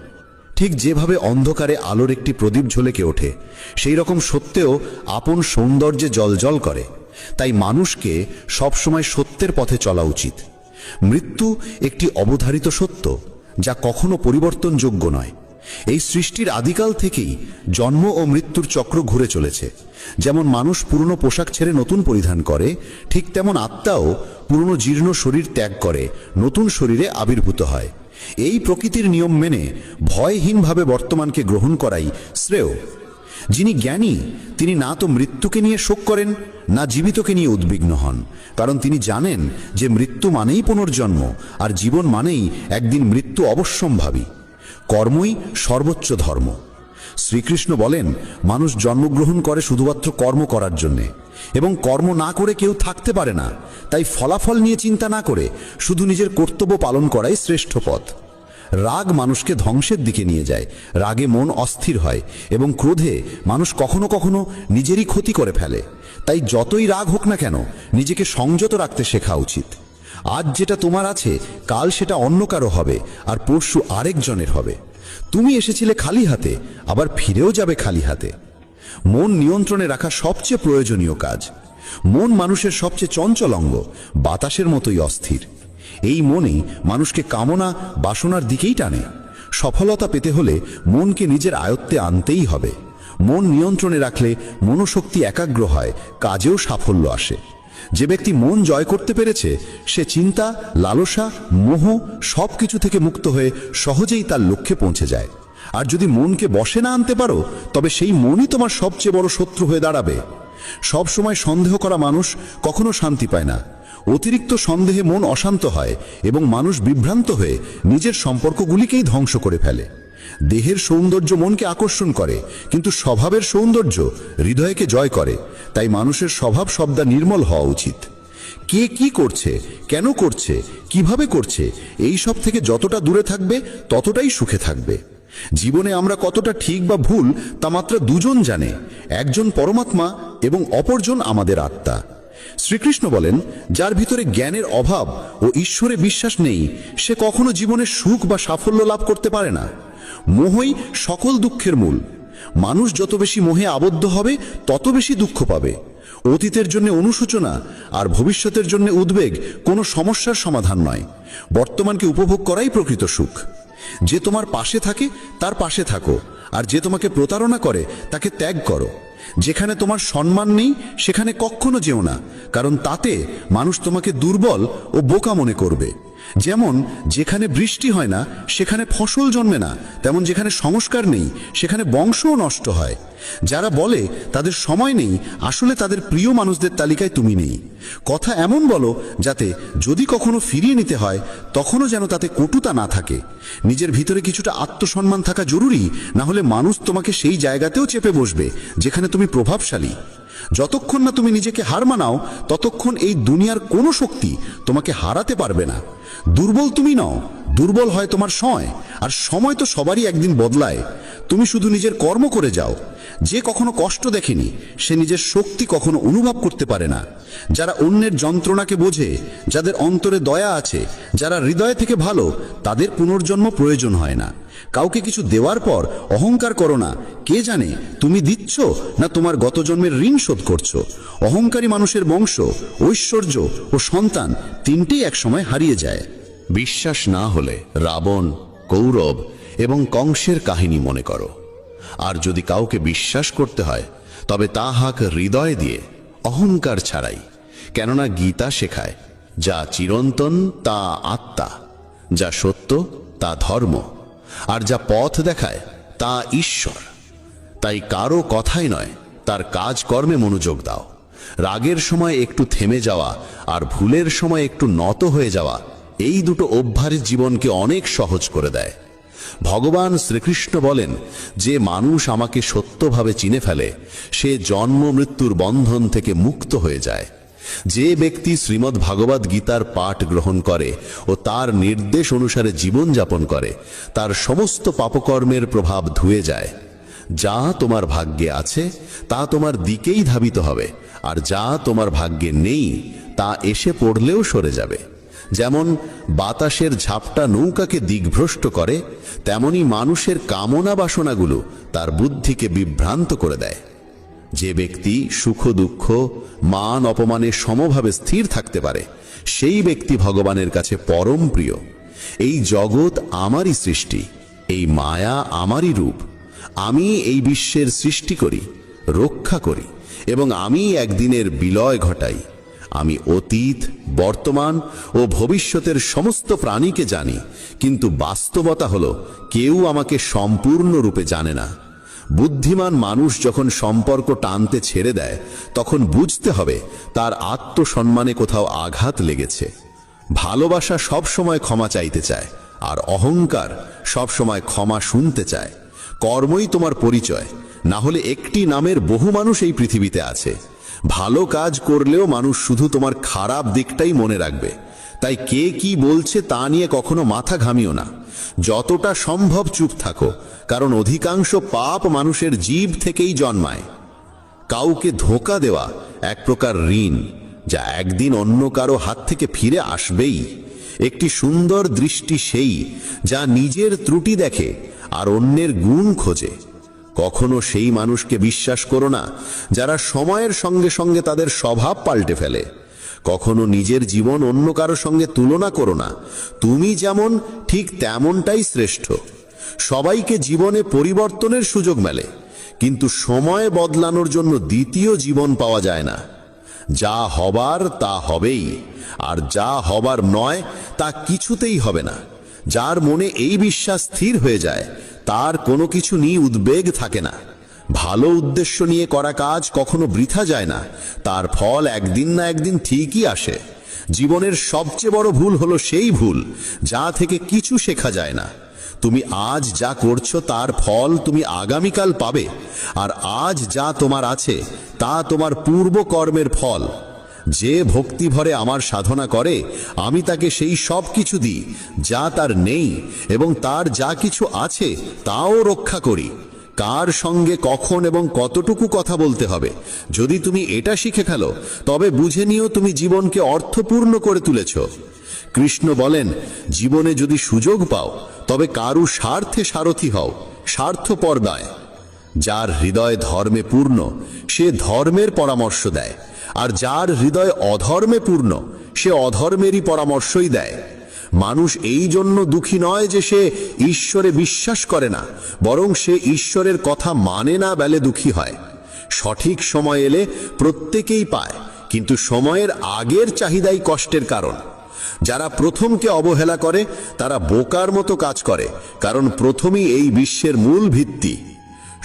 ঠিক যেভাবে অন্ধকারে আলোর একটি প্রদীপ ঝলকে ওঠে, সেই রকম সত্যেও আপন সৌন্দর্যে জ্বলজ্বল করে। তাই মানুষকে সবসময় সত্যের পথে চলা উচিত। মৃত্যু একটি অবধারিত সত্য, যা কখনো পরিবর্তনযোগ্য নয়। এই সৃষ্টির আদিকাল থেকেই জন্ম ও মৃত্যুর চক্র ঘুরে চলেছে। যেমন মানুষ পুরনো পোশাক ছেড়ে নতুন পরিধান করে, ঠিক তেমন আত্মাও পুরনো জীর্ণ শরীর ত্যাগ করে নতুন শরীরে আবির্ভূত হয়। এই প্রকৃতির নিয়ম মেনে ভয়হীনভাবে বর্তমানকে গ্রহণ করাই শ্রেয়। যিনি জ্ঞানী তিনি না তো মৃত্যুকে নিয়ে শোক করেন, না জীবিতকে নিয়ে উদ্বিগ্ন হন, কারণ তিনি জানেন যে মৃত্যু মানেই পুনর্জন্ম, আর জীবন মানেই একদিন মৃত্যু অবশ্যম্ভাবী। কর্মই সর্বোচ্চ ধর্ম। শ্রীকৃষ্ণ বলেন, মানুষ জন্মগ্রহণ করে শুধুমাত্র কর্ম করার জন্যে, এবং কর্ম না করে কেউ থাকতে পারে না। তাই ফলাফল নিয়ে চিন্তা না করে শুধু নিজের কর্তব্য পালন করাই শ্রেষ্ঠ পথ। রাগ মানুষকে ধ্বংসের দিকে নিয়ে যায়। রাগে মন অস্থির হয় এবং ক্রোধে মানুষ কখনো কখনো নিজেরই ক্ষতি করে ফেলে। তাই যতই রাগ হোক না কেন নিজেকে সংযত রাখতে শেখা উচিত। আজ যেটা তোমার আছে কাল সেটা অন্য কারো হবে, আর পরশু আরেকজনের হবে। তুমি এসেছিলে খালি হাতে, আবার ফিরেও যাবে খালি হাতে। মন নিয়ন্ত্রণে রাখা সবচেয়ে প্রয়োজনীয় কাজ। মন মানুষের সবচেয়ে চঞ্চল অঙ্গ, বাতাসের মতোই অস্থির। এই মনই মানুষকে কামনা বাসনার দিকেই টানে। সফলতা পেতে হলে মনকে নিজের আয়ত্তে আনতেই হবে। মন নিয়ন্ত্রণে রাখলে মনোশক্তি একাগ্র হয়, কাজেও সাফল্য আসে। যে ব্যক্তি মন জয় করতে পেরেছে সে চিন্তা, লালসা, মোহ সবকিছু থেকে মুক্ত হয়ে সহজেই তার লক্ষ্যে পৌঁছে যায়। আর যদি মনকে বশে না আনতে পারো তবে সেই মনই তোমার সবচেয়ে বড় শত্রু হয়ে দাঁড়াবে। সব সময় সন্দেহ করা মানুষ কখনো শান্তি পায় না। অতিরিক্ত সন্দেহে মন অশান্ত হয় এবং মানুষ বিভ্রান্ত হয়ে নিজের সম্পর্কগুলিকেই ধ্বংস করে ফেলে। দেহের সৌন্দর্য মনকে আকর্ষণ করে, কিন্তু স্বভাবের সৌন্দর্য হৃদয়কে জয় করে। তাই মানুষের স্বভাব সবদা নির্মল হওয়া উচিত। কে কি করছে, কেন করছে, কিভাবে করছে, এই সব থেকে যতটা দূরে থাকবে ততটাই সুখে থাকবে। জীবনে আমরা কতটা ঠিক বা ভুল তা মাত্র দুজন জানে, একজন পরমাত্মা এবং অপরজন আমাদের আত্মা। শ্রীকৃষ্ণ বলেন, যার ভিতরে জ্ঞানের অভাব ও ঈশ্বরে বিশ্বাস নেই সে কখনো জীবনে সুখ বা সাফল্য লাভ করতে পারে না। মোহই সকল দুঃখের মূল। মানুষ যত বেশি মোহে আবদ্ধ হবে তত বেশি দুঃখ পাবে। অতীতের জন্য অনুশোচনা আর ভবিষ্যতের জন্য উদ্বেগ কোনো সমস্যার সমাধান নয়। বর্তমানকে উপভোগ করাই প্রকৃত সুখ। যে তোমার পাশে থাকে তার পাশে থাকো, আর যে তোমাকে প্রতারণা করে তাকে ত্যাগ করো। যেখানে তোমার সম্মান নেই সেখানে কখনো যেও না, কারণ তাতে মানুষ তোমাকে দুর্বল ও বোকা মনে করবে। যেমন যেখানে বৃষ্টি হয় না সেখানে ফসল জন্মে না, তেমন যেখানে সংস্কার নেই সেখানে বংশও নষ্ট হয়। যারা বলে তাদের সময় নেই, আসলে তাদের প্রিয় মানুষদের তালিকায় তুমি নেই। কথা এমন বলো যাতে যদি কখনো ফিরিয়ে নিতে হয় তখনও যেন তাতে কটুতা না থাকে। নিজের ভিতরে কিছুটা আত্মসম্মান থাকা জরুরি, না হলে মানুষ তোমাকে সেই জায়গাতেও চেপে বসবে যেখানে তুমি প্রভাবশালী। যতক্ষণ না তুমি নিজেকে হার মানাও ততক্ষণ এই দুনিয়ার কোনো শক্তি তোমাকে হারাতে পারবে না। দুর্বল তুমি নও, দুর্বল হয় তোমার সময়, আর সময় তো সবারই একদিন বদলায়। তুমি শুধু নিজের কর্ম করে যাও। যে কখনো কষ্ট দেখেনি সে নিজের শক্তি কখনো অনুভব করতে পারে না। যারা অন্যের যন্ত্রণাকে বোঝে, যাদের অন্তরে দয়া আছে, যারা হৃদয় থেকে ভালো, তাদের পুনর্জন্ম প্রয়োজন হয় না। কাউকে কিছু দেওয়ার পর অহংকার করো না। কে জানে তুমি দিচ্ছ না তোমার গত জন্মের ঋণ শোধ করছো। অহংকারী মানুষের বংশ, ঐশ্বর্য ও সন্তান তিনটেই একসময় হারিয়ে যায়। বিশ্বাস না হলে রাবণ, কৌরব এবং কংসের কাহিনী মনে করো। আর যদি কাউকে বিশ্বাস করতে হয় তবে তা হাক হৃদয় দিয়ে, অহংকার ছাড়াই। কেননা গীতা শেখায়, যা চিরন্তন তা আত্মা, যা সত্য তা ধর্ম, আর যা পথ দেখায় তা ঈশ্বর। তাই কারো কথাই নয়, তার কাজকর্মে মনোযোগ দাও। রাগের সময় একটু থেমে যাওয়া আর ভুলের সময় একটু নত হয়ে যাওয়া, এই দুটো অভ্যাস জীবনকে অনেক সহজ করে দেয়। ভগবান শ্রীকৃষ্ণ বলেন, যে মানুষ আমাকে সত্যভাবে চিনে ফেলে সে জন্ম মৃত্যুর বন্ধন থেকে মুক্ত হয়ে যায়। যে ব্যক্তি শ্রীমদ্ ভাগবত গীতার পাঠ গ্রহণ করে ও তার নির্দেশ অনুসারে জীবন যাপন করে তার সমস্ত পাপকর্মের প্রভাব ধুয়ে যায়। যা তোমার ভাগ্যে আছে তা তোমার দিকেই ধাবিত হবে, আর যা তোমার ভাগ্যে নেই তা এসে পড়লেও সরে যাবে। যেমন বাতাসের ঝাপটা নৌকাকে দিগ্ভ্রষ্ট করে, তেমনি মানুষের কামনা বাসনাগুলো তার বুদ্ধিকে বিভ্রান্ত করে দেয়। যে ব্যক্তি সুখ দুঃখ, মান অপমানে সমভাবে স্থির থাকতে পারে সেই ব্যক্তি ভগবানের কাছে পরম প্রিয়। এই জগৎ আমারই সৃষ্টি, এই মায়া আমারই রূপ। আমি এই বিশ্বের সৃষ্টি করি, রক্ষা করি এবং আমি একদিনের বিলয় ঘটাই। আমি অতীত, বর্তমান ও ভবিষ্যতের সমস্ত প্রাণীকে জানি, কিন্তু বাস্তবতা হলো কেউ আমাকে সম্পূর্ণরূপে জানে না। বুদ্ধিমান মানুষ যখন সম্পর্ক টানতে ছেড়ে দেয়, তখন বুঝতে হবে তার আত্মসম্মানে কোথাও আঘাত লেগেছে। ভালোবাসা সবসময় ক্ষমা চাইতে চায়, আর অহংকার সবসময় ক্ষমা শুনতে চায়। কর্মই তোমার পরিচয়, না হলে একটি নামের বহু মানুষ এই পৃথিবীতে আছে। ভালো কাজ করলেও মানুষ শুধু তোমার খারাপ দিকটাই মনে রাখবে। তাই কে কি বলছে তা নিয়ে কখনো মাথা ঘামিও না। যতটা সম্ভব চুপ থাকো, কারণ অধিকাংশ পাপ মানুষের জীব থেকেই জন্মায়। কাউকে ধোঁকা দেওয়া এক প্রকার ঋণ, যা একদিন অন্য কারো হাত থেকে ফিরে আসবেই। একটি সুন্দর দৃষ্টি সেই যা নিজের ত্রুটি দেখে আর অন্যের গুণ খোঁজে। কখনো সেই মানুষকে বিশ্বাস করো না যারা সময়ের সঙ্গে সঙ্গে তাদের স্বভাব পাল্টে ফেলে। কখনো নিজের জীবন অন্য কারো সঙ্গে তুলনা করো না। তুমি যেমন ঠিক তেমনটাই শ্রেষ্ঠ। সবাইকে জীবনে পরিবর্তনের সুযোগ মেলে, কিন্তু সময় বদলানোর জন্য দ্বিতীয় জীবন পাওয়া যায় না। যা হবার তা হবেই, আর যা হবার নয় তা কিছুতেই হবে না। যার মনে এই বিশ্বাস স্থির হয়ে যায়, তার কোনো কিছু নিয়ে উদ্বেগ থাকে না। ভালো উদ্দেশ্য নিয়ে করা কাজ কখনো বৃথা যায় না, তার ফল একদিন না একদিন ঠিকই আসে। জীবনের সবচেয়ে বড় ভুল হলো সেই ভুল যা থেকে কিছু শেখা যায় না। তুমি আজ যা করছো তার ফল তুমি আগামীকাল পাবে, আর আজ যা তোমার আছে তা তোমার পূর্ব কর্মের ফল। যে ভক্তি ভরে আমার সাধনা করে, আমি তাকে সেই সব কিছু দিই যা তার নেই, এবং তার যা কিছু আছে তাও রক্ষা করি। কার সঙ্গে কখন এবং কতটুকু কথা বলতে হবে, যদি তুমি এটা শিখে ফেলো, তবে বুঝে নিও তুমি জীবনকে অর্থপূর্ণ করে তুলেছ। কৃষ্ণ বলেন, জীবনে যদি সুযোগ পাও তবে কারু স্বার্থে সারথি হও, স্বার্থপর নয়। যার হৃদয় ধর্মে পূর্ণ সে ধর্মের পরামর্শ দেয়, আর যার হৃদয় অধর্মে পূর্ণ সে অধর্মেরই পরামর্শই দেয়। মানুষ এই জন্য দুঃখী নয় যে সে ঈশ্বরে বিশ্বাস করে না, বরং সে ঈশ্বরের কথা মানে না বলে দুঃখী হয়। সঠিক সময় এলে প্রত্যেকেই পায়, কিন্তু সময়ের আগের চাহিদাই কষ্টের কারণ। যারা প্রথমকে অবহেলা করে তারা বোকার মতো কাজ করে, কারণ প্রথমই এই বিশ্বের মূল ভিত্তি।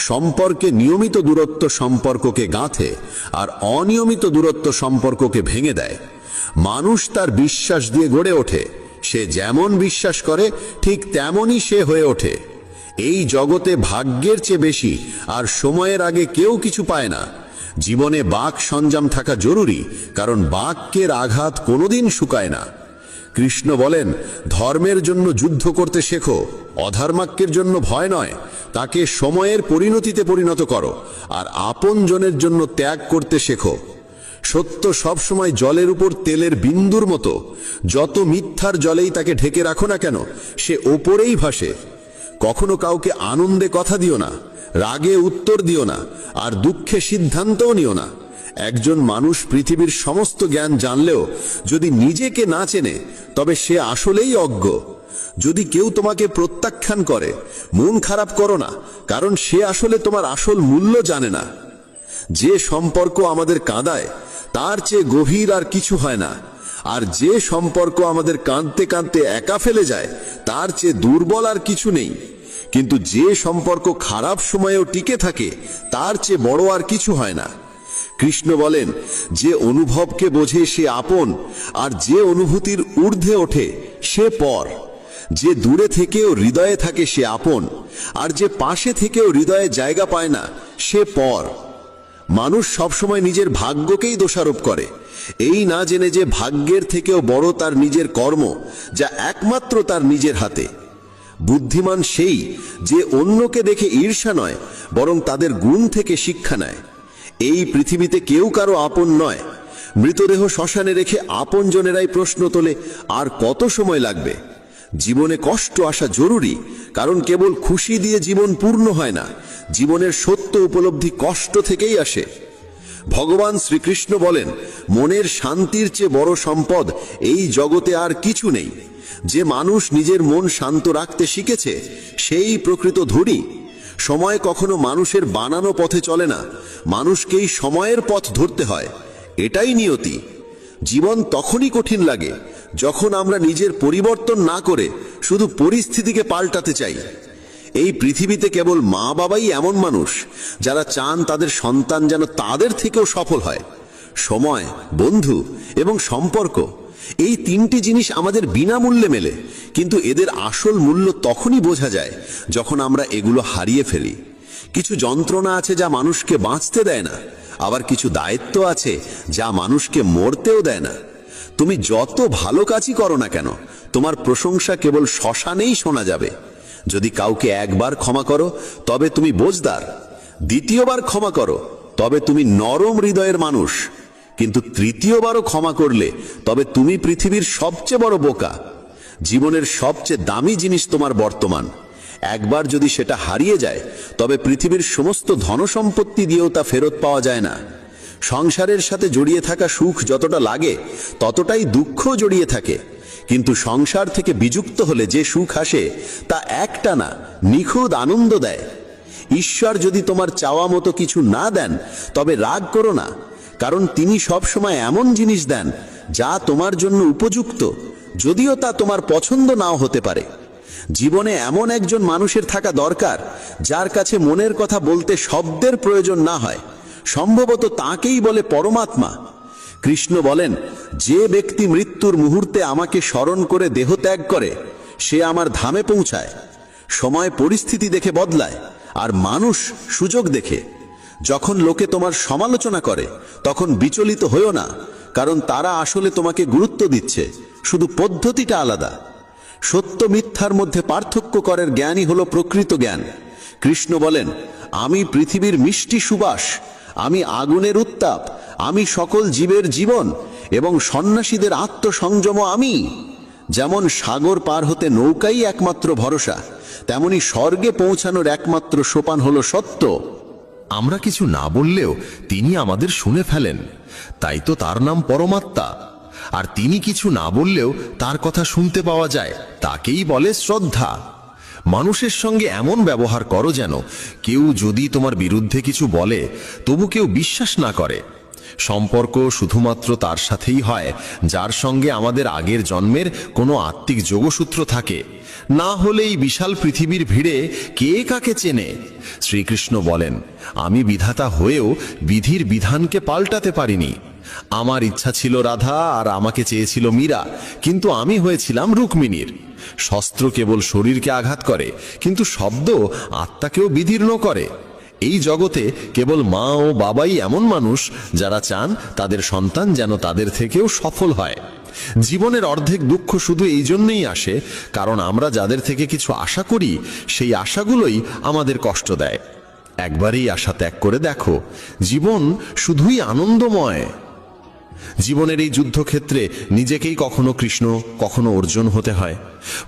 সম্পর্কে নিয়মিত দূরত্ব সম্পর্ককে গাঁথে, আর অনিয়মিত দূরত্ব সম্পর্ককে ভেঙে দেয়। মানুষ তার বিশ্বাস দিয়ে গড়ে ওঠে, সে যেমন বিশ্বাস করে ঠিক তেমনই সে হয়ে ওঠে। এই জগতে ভাগ্যের চেয়ে বেশি আর সময়ের আগে কেউ কিছু পায় না। জীবনে বাক সঞ্জাম থাকা জরুরি, কারণ বাক্যের আঘাত কোনোদিন শুকায় না। কৃষ্ণ বলেন, ধর্মের জন্য যুদ্ধ করতে শেখো, অধর্মাক্যের জন্য ভয় নয়। তাকে সময়ের পরিণতিতে পরিণত করো, আর আপনজনের জন্য ত্যাগ করতে শেখো। সত্য সবসময় জলের উপর তেলের বিন্দুর মতো। যত মিথ্যার জলেই তাকে ঢেকে রাখো না কেন, সে ওপরেই ভাসে। কখনো কাউকে আনন্দে কথা দিও না, রাগে উত্তর দিও না, আর দুঃখে সিদ্ধান্তও নিও না। একজন মানুষ পৃথিবীর সমস্ত জ্ঞান জানলেও যদি নিজেকে না চেনে, তবে সে আসলেই অজ্ঞ। যদি কেউ তোমাকে প্রত্যাখ্যান করে, মন খারাপ করো না, কারণ সে আসলে তোমার আসল মূল্য জানে না। যে সম্পর্ক আমাদের কাঁদায় তার চেয়ে গভীর আর কিছু হয় না, আর যে সম্পর্ক আমাদের কাঁদতে কাঁদতে একা ফেলে যায় তার চেয়ে দুর্বল আর কিছু নেই। কিন্তু যে সম্পর্ক খারাপ সময়েও টিকে থাকে তার চেয়ে বড় আর কিছু হয় না। কৃষ্ণ বলেন, যে অনুভবকে বোঝে সে আপন, আর যে অনুভূতির ঊর্ধ্বে ওঠে সে পর। যে দূরে থেকেও হৃদয়ে থাকে সে আপন, আর যে পাশে থেকেও হৃদয়ে জায়গা পায় না সে পর। মানুষ সবসময় নিজের ভাগ্যকেই দোষারোপ করে, এই না জেনে যে ভাগ্যের থেকেও বড় তার নিজের কর্ম, যা একমাত্র তার নিজের হাতে। বুদ্ধিমান সেই যে অন্যকে দেখে ঈর্ষা নয়, বরং তাদের গুণ থেকে শিক্ষা নেয়। এই পৃথিবীতে কেউ কারো আপন নয়। মৃতদেহ শ্মশানে রেখে আপনজনেরাই প্রশ্ন তোলে, আর কত সময় লাগবে। জীবনে কষ্ট আসা জরুরি, কারণ কেবল খুশি দিয়ে জীবন পূর্ণ হয় না। জীবনের সত্য উপলব্ধি কষ্ট থেকেই আসে। ভগবান শ্রীকৃষ্ণ বলেন, মনের শান্তির চেয়ে বড় সম্পদ এই জগতে আর কিছু নেই। যে মানুষ নিজের মন শান্ত রাখতে শিখেছে সেই প্রকৃত ধনী। সময় কখনো মানুষের বানানো পথে চলে না, মানুষকেই সময়ের পথ ধরতে হয়, এটাই নিয়তি। জীবন তখনই কঠিন লাগে যখন আমরা নিজের পরিবর্তন না করে শুধু পরিস্থিতিকে পাল্টাতে চাই। এই পৃথিবীতে কেবল মা বাবাই এমন মানুষ যারা চান তাদের সন্তান যেন তাদের থেকেও সফল হয়। সময়, বন্ধু এবং সম্পর্ক, এই তিনটি জিনিস আমাদের বিনামূল্যে মেলে, কিন্তু এদের আসল মূল্য তখনই বোঝা যায় যখন আমরা এগুলো হারিয়ে ফেলি। কিছু যন্ত্রণা আছে যা মানুষকে বাঁচতে দেয় না, আবার কিছু দায়িত্ব আছে যা মানুষকে মরতেও দেয় না। তুমি যত ভালো কাজই করো না কেন, তোমার প্রশংসা কেবল শ্মশানেই শোনা যাবে। যদি কাউকে একবার ক্ষমা করো তবে তুমি বোঝদার, দ্বিতীয়বার ক্ষমা করো তবে তুমি নরম হৃদয়ের মানুষ, কিন্তু তৃতীয়বারও ক্ষমা করলে তবে তুমি পৃথিবীর সবচেয়ে বড় বোকা। জীবনের সবচেয়ে দামি জিনিস তোমার বর্তমান। একবার যদি সেটা হারিয়ে যায় তবে পৃথিবীর সমস্ত ধনসম্পত্তি দিয়েও তা ফেরত পাওয়া যায় না। সংসারের সাথে জড়িয়ে থাকা সুখ যতটা লাগে ততটাই দুঃখ জড়িয়ে থাকে, কিন্তু সংসার থেকে বিযুক্ত হলে যে সুখ আসে তা একটানা নিখুঁত আনন্দ দেয়। ঈশ্বর যদি তোমার চাওয়া মতো কিছু না দেন তবে রাগ করো না, কারণ তিনি সবসময় এমন জিনিস দেন যা তোমার জন্য উপযুক্ত, যদিও তা তোমার পছন্দ নাও হতে পারে। জীবনে এমন একজন মানুষের থাকা দরকার যার কাছে মনের কথা বলতে শব্দের প্রয়োজন না হয়, সম্ভবত তাকেই বলে পরমাত্মা। কৃষ্ণ বলেন, যে ব্যক্তি মৃত্যুর মুহূর্তে আমাকে স্মরণ করে দেহ ত্যাগ করে সে আমার ধামে পৌঁছায়। সময় পরিস্থিতি দেখে বদলায়, আর মানুষ সুযোগ দেখে। যখন লোকে তোমার সমালোচনা করে তখন বিচলিত হইও না, কারণ তারা আসলে তোমাকে গুরুত্ব দিচ্ছে, শুধু পদ্ধতিটা আলাদা। সত্য মিথ্যার মধ্যে পার্থক্য করার জ্ঞানই হলো প্রকৃত জ্ঞান। কৃষ্ণ বলেন, আমি পৃথিবীর মিষ্টি সুবাস, আমি আগুনের উত্তাপ, আমি সকল জীবের জীবন এবং সন্ন্যাসীদের আত্মসংযম আমি। যেমন সাগর পার হতে নৌকাই একমাত্র ভরসা, তেমনি স্বর্গে পৌঁছানোর একমাত্র সোপান হলো সত্য। আমরা কিছু না বললেও তিনি আমাদের শুনে ফেলেন, তাই তো তার নাম পরমাত্মা। আর তিনি কিছু না বললেও তার কথা শুনতে পাওয়া যায়, তাকেই বলে শ্রদ্ধা। মানুষের সঙ্গে এমন ব্যবহার করো যেন কেউ যদি তোমার বিরুদ্ধে কিছু বলে তবু কেউ বিশ্বাস না করে। সম্পর্ক শুধুমাত্র তার সাথেই হয় যার সঙ্গে আমাদের আগের জন্মের কোনো আত্মিক যোগসূত্র থাকে, না হলে এই বিশাল পৃথিবীর ভিড়ে কে কাকে চেনে। শ্রীকৃষ্ণ বলেন, আমি বিধাতা হয়েও বিধির বিধানকে পাল্টাতে পারিনি। আমার ইচ্ছা ছিল রাধা আর আমাকে চেয়েছিল মীরা, কিন্তু আমি হয়েছিলাম রুক্মিণীর। শস্ত্র কেবল শরীরকে আঘাত করে, কিন্তু শব্দ আত্মাকেও বিদীর্ণ করে। এই জগতে কেবল মা ও বাবাই এমন মানুষ যারা চান তাদের সন্তান যেন তাদের থেকেও সফল হয়। জীবনের অর্ধেক দুঃখ শুধু এই জন্যই আসে কারণ আমরা যাদের থেকে কিছু আশা করি সেই আশাগুলোই আমাদের কষ্ট দেয়। একবারই আশা ত্যাগ করে দেখো, জীবন শুধুই আনন্দময়। জীবনের এই যুদ্ধক্ষেত্রে নিজেকেই কখনো কৃষ্ণ কখনো অর্জুন হতে হয়।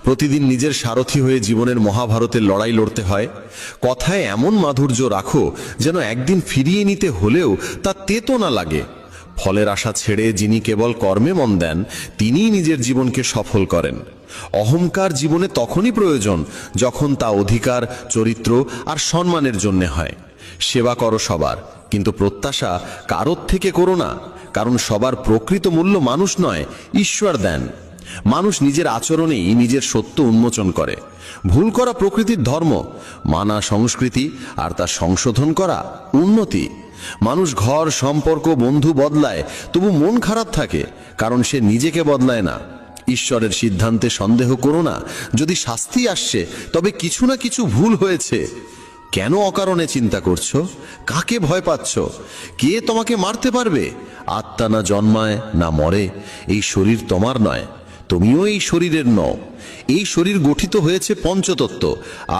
প্রতিদিন নিজের সারথি হয়ে জীবনের মহাভারতের লড়াই লড়তে হয়। কথায় এমন মাধুর্য রাখো যেন একদিন ফিরিয়ে নিতে হলেও তা তেতো না লাগে। ফলের আশা ছেড়ে যিনি কেবল কর্মে মন দেন তিনিই নিজের জীবনকে সফল করেন। অহংকার জীবনে তখনই প্রয়োজন যখন তা অধিকার, চরিত্র আর সম্মানের জন্য হয়। সেবা করো সবার, কিন্তু প্রত্যাশা কারোর থেকে করো না, কারণ সবার প্রকৃত মূল্য মানুষ নয়, ঈশ্বর দেন। মানুষ নিজের আচরণেই নিজের সত্য উন্মোচন করে। ভুল করা প্রকৃতির ধর্ম, মানা সংস্কৃতি, আর তা সংশোধন করা উন্নতি। মানুষ ঘর, সম্পর্ক, বন্ধু বদলায়, তবু মন খারাপ থাকে কারণ সে নিজেকে বদলায় না। ঈশ্বরের সিদ্ধান্তে সন্দেহ করো না। যদি শাস্তি আসছে তবে কিছু না কিছু ভুল হয়েছে। কেন অকারণে চিন্তা করছো? কাকে ভয় পাচ্ছ? কে তোমাকে মারতে পারবে? আত্মা না জন্মায় না মরে, এই শরীর তোমার নয়, তুমিও এই শরীরের নও। এই শরীর গঠিত হয়েছে পঞ্চতত্ত্ব,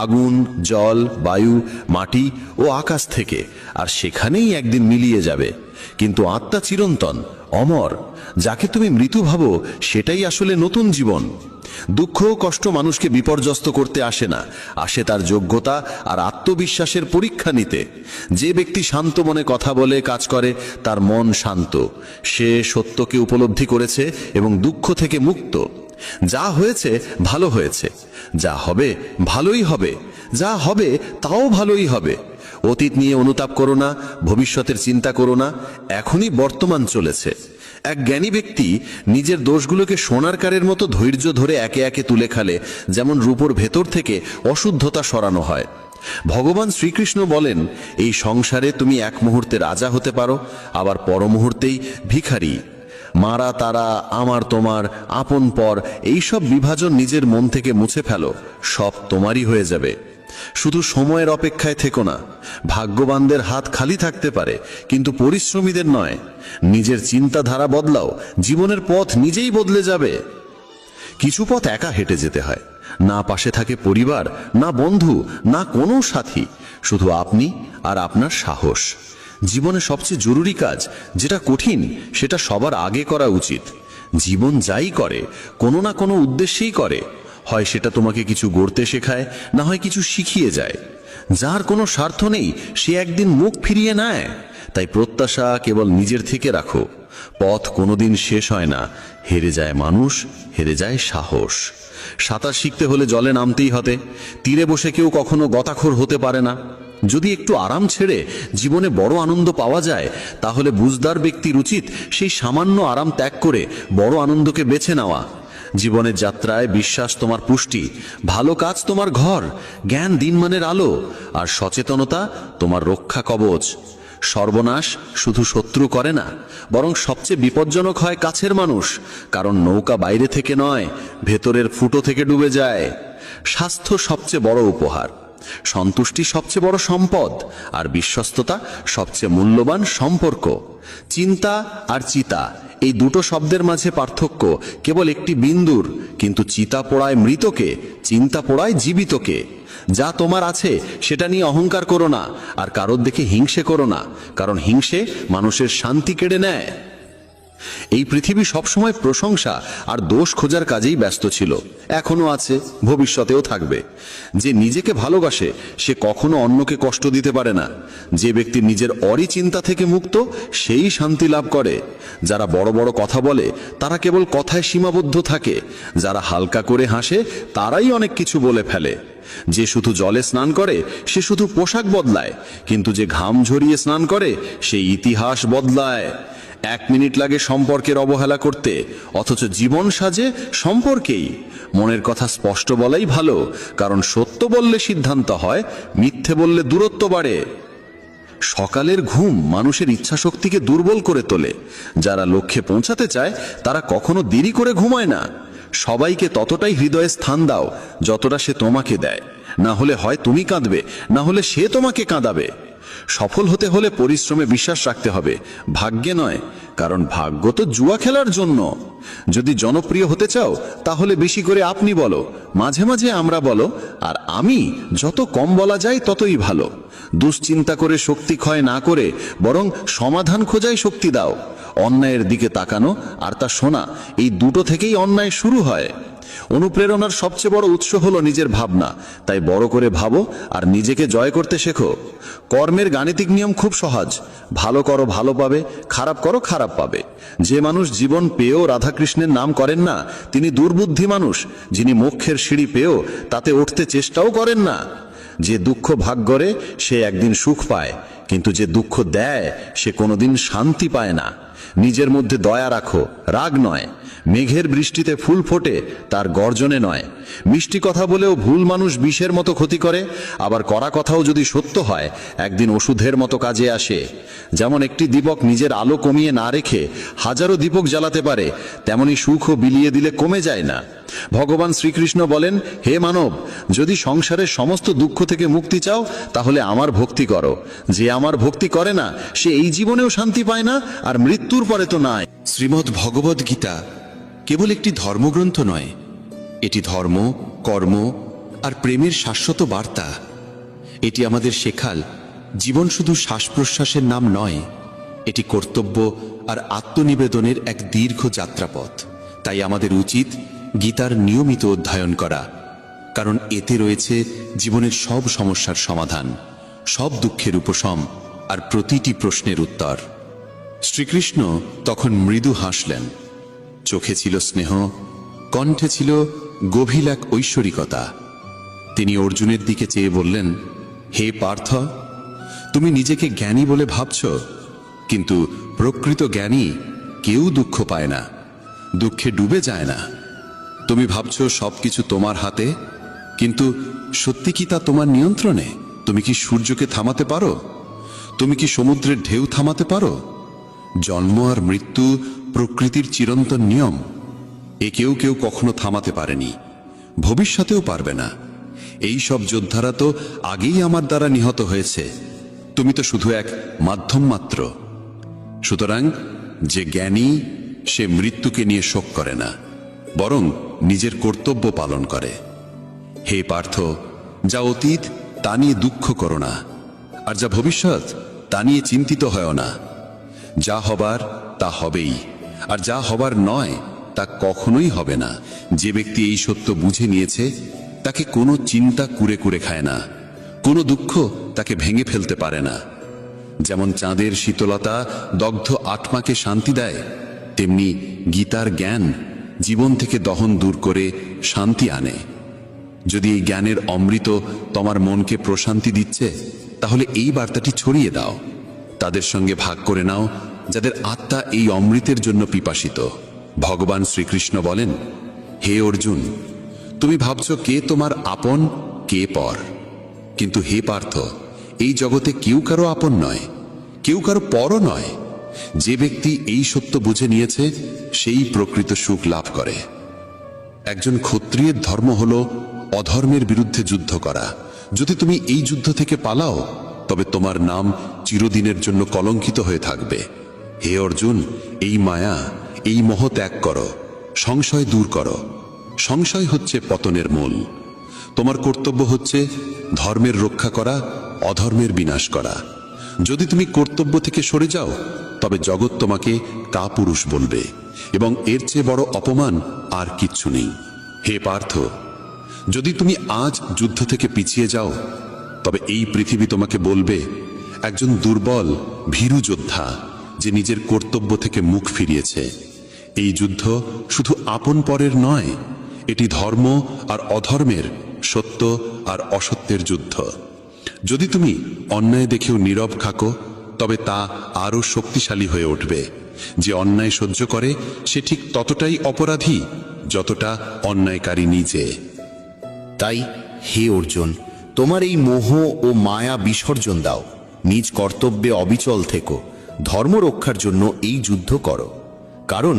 আগুন, জল, বায়ু, মাটি ও আকাশ থেকে, আর সেখানেই একদিন মিলিয়ে যাবে। কিন্তু আত্মা চিরন্তন, অমর। যাকে তুমি মৃত্যু ভাবো সেটাই আসলে নতুন জীবন। দুঃখ ও কষ্ট মানুষকে বিপর্যস্ত করতে আসে না, আসে তার যোগ্যতা আর আত্মবিশ্বাসের পরীক্ষা নিতে। যে ব্যক্তি শান্ত মনে কথা বলে, কাজ করে, তার মন শান্ত। সে সত্যকে উপলব্ধি করেছে এবং দুঃখ থেকে মুক্ত। যা হয়েছে ভালো হয়েছে, যা হবে ভালোই হবে, যা হবে তাও ভালোই হবে। অতীত নিয়ে অনুতাপ করো না, ভবিষ্যতের চিন্তা করো না, এখনই বর্তমান চলেছে। এক জ্ঞানী ব্যক্তি নিজের দোষগুলোকে সোনার কারের মতো ধৈর্য ধরে একে একে তুলে খালে যেমন রূপোর ভেতর থেকে অশুদ্ধতা সরানো হয়। ভগবান শ্রীকৃষ্ণ বলেন, এই সংসারে তুমি এক মুহূর্তে রাজা হতে পারো, আবার পর মুহূর্তেই ভিখারি। মারা তারা, আমার তোমার, আপন পর, এইসব বিভাজন নিজের মন থেকে মুছে ফেলো, সব তোমারই হয়ে যাবে। শুধু সময়ের অপেক্ষায় থেকো না। ভাগ্যবানদের হাত খালি থাকতে পারে, কিন্তু পরিশ্রমীদের নয়। নিজের চিন্তাধারা বদলাও, জীবনের পথ নিজেই বদলে যাবে। কিছু পথ একা হেঁটে যেতে হয়, না পাশে থাকে পরিবার, না বন্ধু, না কোনো সাথী, শুধু আপনি আর আপনার সাহস। জীবনে সবচেয়ে জরুরি কাজ যেটা কঠিন, সেটা সবার আগে করা উচিত। জীবন যাই করে কোনো না কোনো উদ্দেশ্যেই করে, হয় সেটা তোমাকে কিছু গড়তে শেখায়, না হয় কিছু শিখিয়ে যায়। যার কোনো স্বার্থ নেই সে একদিন মুখ ফিরিয়ে নেয়। তাই প্রত্যাশা কেবল নিজের থেকে রাখো। পথ কোনোদিন শেষ হয় না, হেরে যায় মানুষ, হেরে যায় সাহস। সাঁতার শিখতে হলে জলে নামতেই হবে। তীরে বসে কেউ কখনো গতাখোর হতে পারে না। যদি একটু আরাম ছেড়ে জীবনে বড় আনন্দ পাওয়া যায়, তাহলে বুঝদার ব্যক্তির উচিত সেই সামান্য আরাম ত্যাগ করে বড় আনন্দকে বেছে নেওয়া। জীবনের যাত্রায় বিশ্বাস তোমার পুষ্টি, ভালো কাজ তোমার ঘর, জ্ঞান দিনমানের আলো, আর সচেতনতা তোমার রক্ষা কবচ। সর্বনাশ শুধু শত্রু করে না, বরং সবচেয়ে বিপজ্জনক হয় কাছের মানুষ, কারণ নৌকা বাইরে থেকে নয়, ভেতরের ফুটো থেকে ডুবে যায়। স্বাস্থ্য সবচেয়ে বড় উপহার, সন্তুষ্টি সবচেয়ে বড় সম্পদ, আর বিশ্বস্ততা সবচেয়ে মূল্যবান সম্পর্ক। চিন্তা আর চিতা, এই দুটো শব্দের মাঝে পার্থক্য কেবল একটি বিন্দুর, কিন্তু চিতা পোড়ায় মৃতকে, চিন্তা পোড়ায় জীবিতকে। যা তোমার আছে সেটা নিয়ে অহংকার করো না, আর কারোর দেখে হিংসে করো না, কারণ হিংসে মানুষের শান্তি কেড়ে নেয়। এই পৃথিবী সবসময় প্রশংসা আর দোষ খোঁজার কাজেই ব্যস্ত ছিল, এখনো আছে, ভবিষ্যতেও থাকবে। যে নিজেকে ভালোবাসে সে কখনো অন্যকে কষ্ট দিতে পারে না। যে ব্যক্তি নিজের অরিচিন্তা থেকে মুক্ত, সেই শান্তি লাভ করে। যারা বড় বড় কথা বলে তারা কেবল কথায় সীমাবদ্ধ থাকে। যারা হালকা করে হাসে তারাই অনেক কিছু বলে ফেলে। যে শুধু জলে স্নান করে সে শুধু পোশাক বদলায়, কিন্তু যে ঘাম ঝরিয়ে স্নান করে সে ইতিহাস বদলায়। 1 মিনিট লাগে সম্পর্কের অবহেলা করতে, অথচ জীবন সাজে সম্পর্কেই। মনের কথা স্পষ্ট বলাই ভালো, কারণ সত্য বললে সিদ্ধান্ত হয়, মিথ্যে বললে দূরত্ব বাড়ে। সকালের ঘুম মানুষের ইচ্ছাশক্তিকে দুর্বল করে তোলে। যারা লক্ষ্যে পৌঁছাতে চায় তারা কখনো দেরি করে ঘুমায় না। সবাইকে ততটাই হৃদয়ে স্থান দাও যতটা সে তোমাকে দেয়, না হলে হয় তুমি কাঁদবে, না হলে সে তোমাকে কাঁদাবে। সফল হতে হলে পরিশ্রমে বিশ্বাস রাখতে হবে, ভাগ্যে নয়, কারণ ভাগ্য তো জুয়া খেলার জন্য। যদি জনপ্রিয় হতে চাও তাহলে বেশি করে আপনি বলো, মাঝে মাঝে আমরা বলো, আর আমি যত কম বলা যায় ততই ভালো। দুশ্চিন্তা করে শক্তি ক্ষয় না করে বরং সমাধান খোঁজাই শক্তি দাও। অন্যায়ের দিকে তাকানো আর তা শোনা, এই দুটো থেকেই অন্যায় শুরু হয়। অনুপ্রেরণার সবচেয়ে বড় উৎস হলো নিজের ভাবনা। তাই বড় করে ভাবো আর নিজেকে জয় করতে শেখো। কর্মের গাণিতিক নিয়ম খুব সহজ, ভালো করো ভালো পাবে, খারাপ করো খারাপ পাবে। যে মানুষ জীবন পেয়েও রাধাকৃষ্ণের নাম করেন না তিনি দুর্বুদ্ধি মানুষ। যিনি মোক্ষের সিঁড়ি পেয়েও তাতে উঠতে চেষ্টাও করেন না। যে দুঃখ ভাগ করে সে একদিন সুখ পায়, কিন্তু যে দুঃখ দেয় সে কোনোদিন শান্তি পায় না। নিজের মধ্যে দয়া রাখো, রাগ নয়। মেঘের বৃষ্টিতে ফুল ফোটে, তার গর্জনে নয়। মিষ্টি কথা বলেও ভুল মানুষ বিষের মতো ক্ষতি করে, আবার কড়া কথাও যদি সত্য হয় একদিন ওষুধের মতো কাজে আসে। যেমন একটি দীপক নিজের আলো কমিয়ে না রেখে হাজারো দীপক জ্বালাতে পারে, তেমনি সুখও বিলিয়ে দিলে কমে যায় না। ভগবান শ্রীকৃষ্ণ বলেন, হে মানব, যদি সংসারের সমস্ত দুঃখ থেকে মুক্তি চাও তাহলে আমার ভক্তি করো। যে আমার ভক্তি করে না সে এই জীবনেও শান্তি পায় না, আর মৃত্যুর পরে তো নাই। শ্রীমদ্ ভগবদ গীতা কেবল একটি ধর্মগ্রন্থ নয়, এটি ধর্ম, কর্ম আর প্রেমের শাশ্বত বার্তা। এটি আমাদের শেখাল জীবন শুধু শ্বাস প্রশ্বাসের নাম নয়, এটি কর্তব্য আর আত্মনিবেদনের এক দীর্ঘ যাত্রাপথ। তাই আমাদের উচিত গীতার নিয়মিত অধ্যয়ন করা, কারণ এতে রয়েছে জীবনের সব সমস্যার সমাধান, সব দুঃখের উপশম আর প্রতিটি প্রশ্নের উত্তর। শ্রীকৃষ্ণ তখন মৃদু হাসলেন, চোখে ছিল স্নেহ, কণ্ঠে ছিল গভীর এক ঐশ্বরিকতা। তিনি অর্জুনের দিকে চেয়ে বললেন, হে পার্থ, তুমি নিজেকে জ্ঞানী বলে ভাবছ, কিন্তু প্রকৃত জ্ঞানী কেউ দুঃখ পায় না, দুঃখে ডুবে যায় না। তুমি ভাবছো সবকিছু তোমার হাতে, কিন্তু সত্যি কি তা তোমার নিয়ন্ত্রণে? তুমি কি সূর্যকে থামাতে পারো? তুমি কি সমুদ্রের ঢেউ থামাতে পারো? জন্ম আর মৃত্যু প্রকৃতির চিরন্তন নিয়ম, এ কেউ কেউ কখনো থামাতে পারেনি, ভবিষ্যতেও পারবে না। এই সব যোদ্ধারা তো আগেই আমার দ্বারা নিহত হয়েছে, তুমি তো শুধু এক মাধ্যম মাত্র। সুতরাং যে জ্ঞানী সে মৃত্যুকে নিয়ে শোক করে না, বরং নিজের কর্তব্য পালন করে। হে পার্থ, যা অতীত তা নিয়ে দুঃখ করো না, আর যা ভবিষ্যৎ তা নিয়ে চিন্তিত হয় না। যা হবার তা হবেই, আর যা হবার নয় তা কখনোই হবে না। যে ব্যক্তি এই সত্য বুঝে নিয়েছে তাকে কোনো চিন্তা কুরে কুরে খায় না, কোনো দুঃখ তাকে ভেঙে ফেলতে পারে না। যেমন চাঁদের শীতলতা দগ্ধ আত্মাকে শান্তি দেয়, তেমনি গীতার জ্ঞান জীবন থেকে দহন দূর করে শান্তি আনে। যদি এই জ্ঞানের অমৃত তোমার মনকে প্রশান্তি দিচ্ছে, তাহলে এই বার্তাটি ছড়িয়ে দাও, তাদের সঙ্গে ভাগ করে নাও যাদের আত্মা এই অমৃতের জন্য পিপাসিত। ভগবান শ্রীকৃষ্ণ বলেন, হে অর্জুন, তুমি ভাবছো কে তোমার আপন কে পর, কিন্তু হে পার্থ, এই জগতে কেউ কারো আপন নয়, কেউ কারো পরও নয়। যে ব্যক্তি এই সত্য বুঝে নিয়েছে সেই প্রকৃত সুখ লাভ করে। একজন ক্ষত্রিয়ের ধর্ম হলো অধর্মের বিরুদ্ধে যুদ্ধ করা। যদি তুমি এই যুদ্ধ থেকে পালাও, তবে তোমার নাম চিরদিনের জন্য কলঙ্কিত হয়ে থাকবে। হে অর্জুন, এই মায়া, এই মোহ ত্যাগ করো, সংশয় দূর করো। সংশয় হচ্ছে পতনের মূল। তোমার কর্তব্য হচ্ছে ধর্মের রক্ষা করা, অধর্মের বিনাশ করা। যদি তুমি কর্তব্য থেকে সরে যাও, তবে জগৎ তোমাকে কাপুরুষ বলবে, এবং এর চেয়ে বড় অপমান আর কিচ্ছু নেই। হে পার্থ, যদি তুমি আজ যুদ্ধ থেকে পিছিয়ে যাও, তবে এই পৃথিবী তোমাকে বলবে একজন দুর্বল ভীরু যোদ্ধা যে নিজের কর্তব্য থেকে মুখ ফিরিয়েছে। এই যুদ্ধ শুধু আপন পরের নয়, এটি ধর্ম আর অধর্মের, সত্য আর অসত্যের যুদ্ধ। যদি তুমি অন্যায় দেখেও নীরব থাকো, তবে তা আরও শক্তিশালী হয়ে উঠবে। যে অন্যায় সহ্য করে সে ঠিক ততটাই অপরাধী যতটা অন্যায়কারী নিজে। তাই হে অর্জুন, তোমার এই মোহ ও মায়া বিসর্জন দাও, নিজ কর্তব্যে অবিচল থেকো, ধর্ম রক্ষার জন্য এই যুদ্ধ করো। কারণ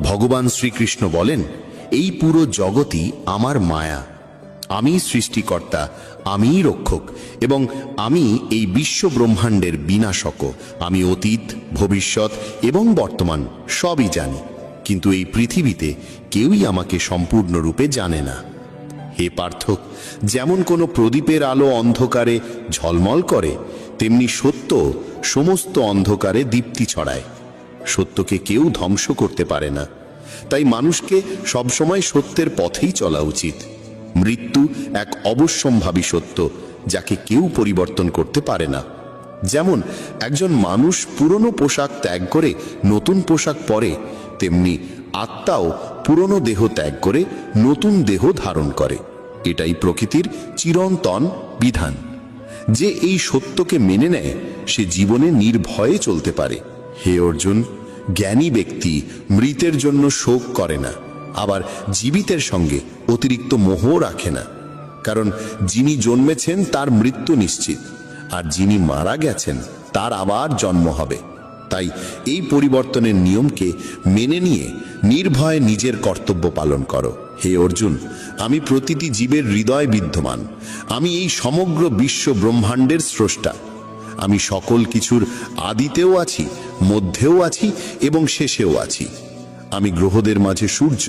ভগবান শ্রীকৃষ্ণ বলেন, এই পুরো জগৎই আমার মায়া, আমি সৃষ্টিকর্তা, আমিই রক্ষক, এবং আমি এই বিশ্ব ব্রহ্মাণ্ডের বিনাশকও। আমি অতীত, ভবিষ্যৎ এবং বর্তমান সবই জানি, কিন্তু এই পৃথিবীতে কেউই আমাকে সম্পূর্ণরূপে জানে না। হে পার্থ, যেমন কোনো প্রদীপের আলো অন্ধকারে ঝলমল করে, তেমনি সত্য সমস্ত অন্ধকারে দীপ্তি ছড়ায়। সত্যকে কেউ ধ্বংস করতে পারে না। তাই মানুষকে সবসময় সত্যের পথেই চলা উচিত। মৃত্যু এক অবশ্যম্ভাবী সত্য, যাকে কেউ পরিবর্তন করতে পারে না। যেমন একজন মানুষ পুরনো পোশাক ত্যাগ করে নতুন পোশাক পরে, তেমনি আত্মাও পুরনো দেহ ত্যাগ করে নতুন দেহ ধারণ করে। এটাই প্রকৃতির চিরন্তন বিধান। যে এই সত্যকে মেনে নেয় সে জীবনে নির্ভয়ে চলতে পারে। হে অর্জুন, জ্ঞানী ব্যক্তি মৃতের জন্য শোক করে না, আবার জীবিতের সঙ্গে অতিরিক্ত মোহ রাখে না। কারণ যিনি জন্মেছেন তার মৃত্যু নিশ্চিত, আর যিনি মারা গেছেন তার আবার জন্ম হবে। তাই এই পরিবর্তনের নিয়মকে মেনে নিয়ে নির্ভয়ে নিজের কর্তব্য পালন করো। হে অর্জুন, আমি প্রতিটি জীবের হৃদয় বিদ্যমান। আমি এই সমগ্র বিশ্ব ব্রহ্মাণ্ডের স্রষ্টা। আমি সকল কিছুর আদিতেও আছি, মধ্যেও আছি এবং শেষেও আছি। আমি গ্রহদের মাঝে সূর্য,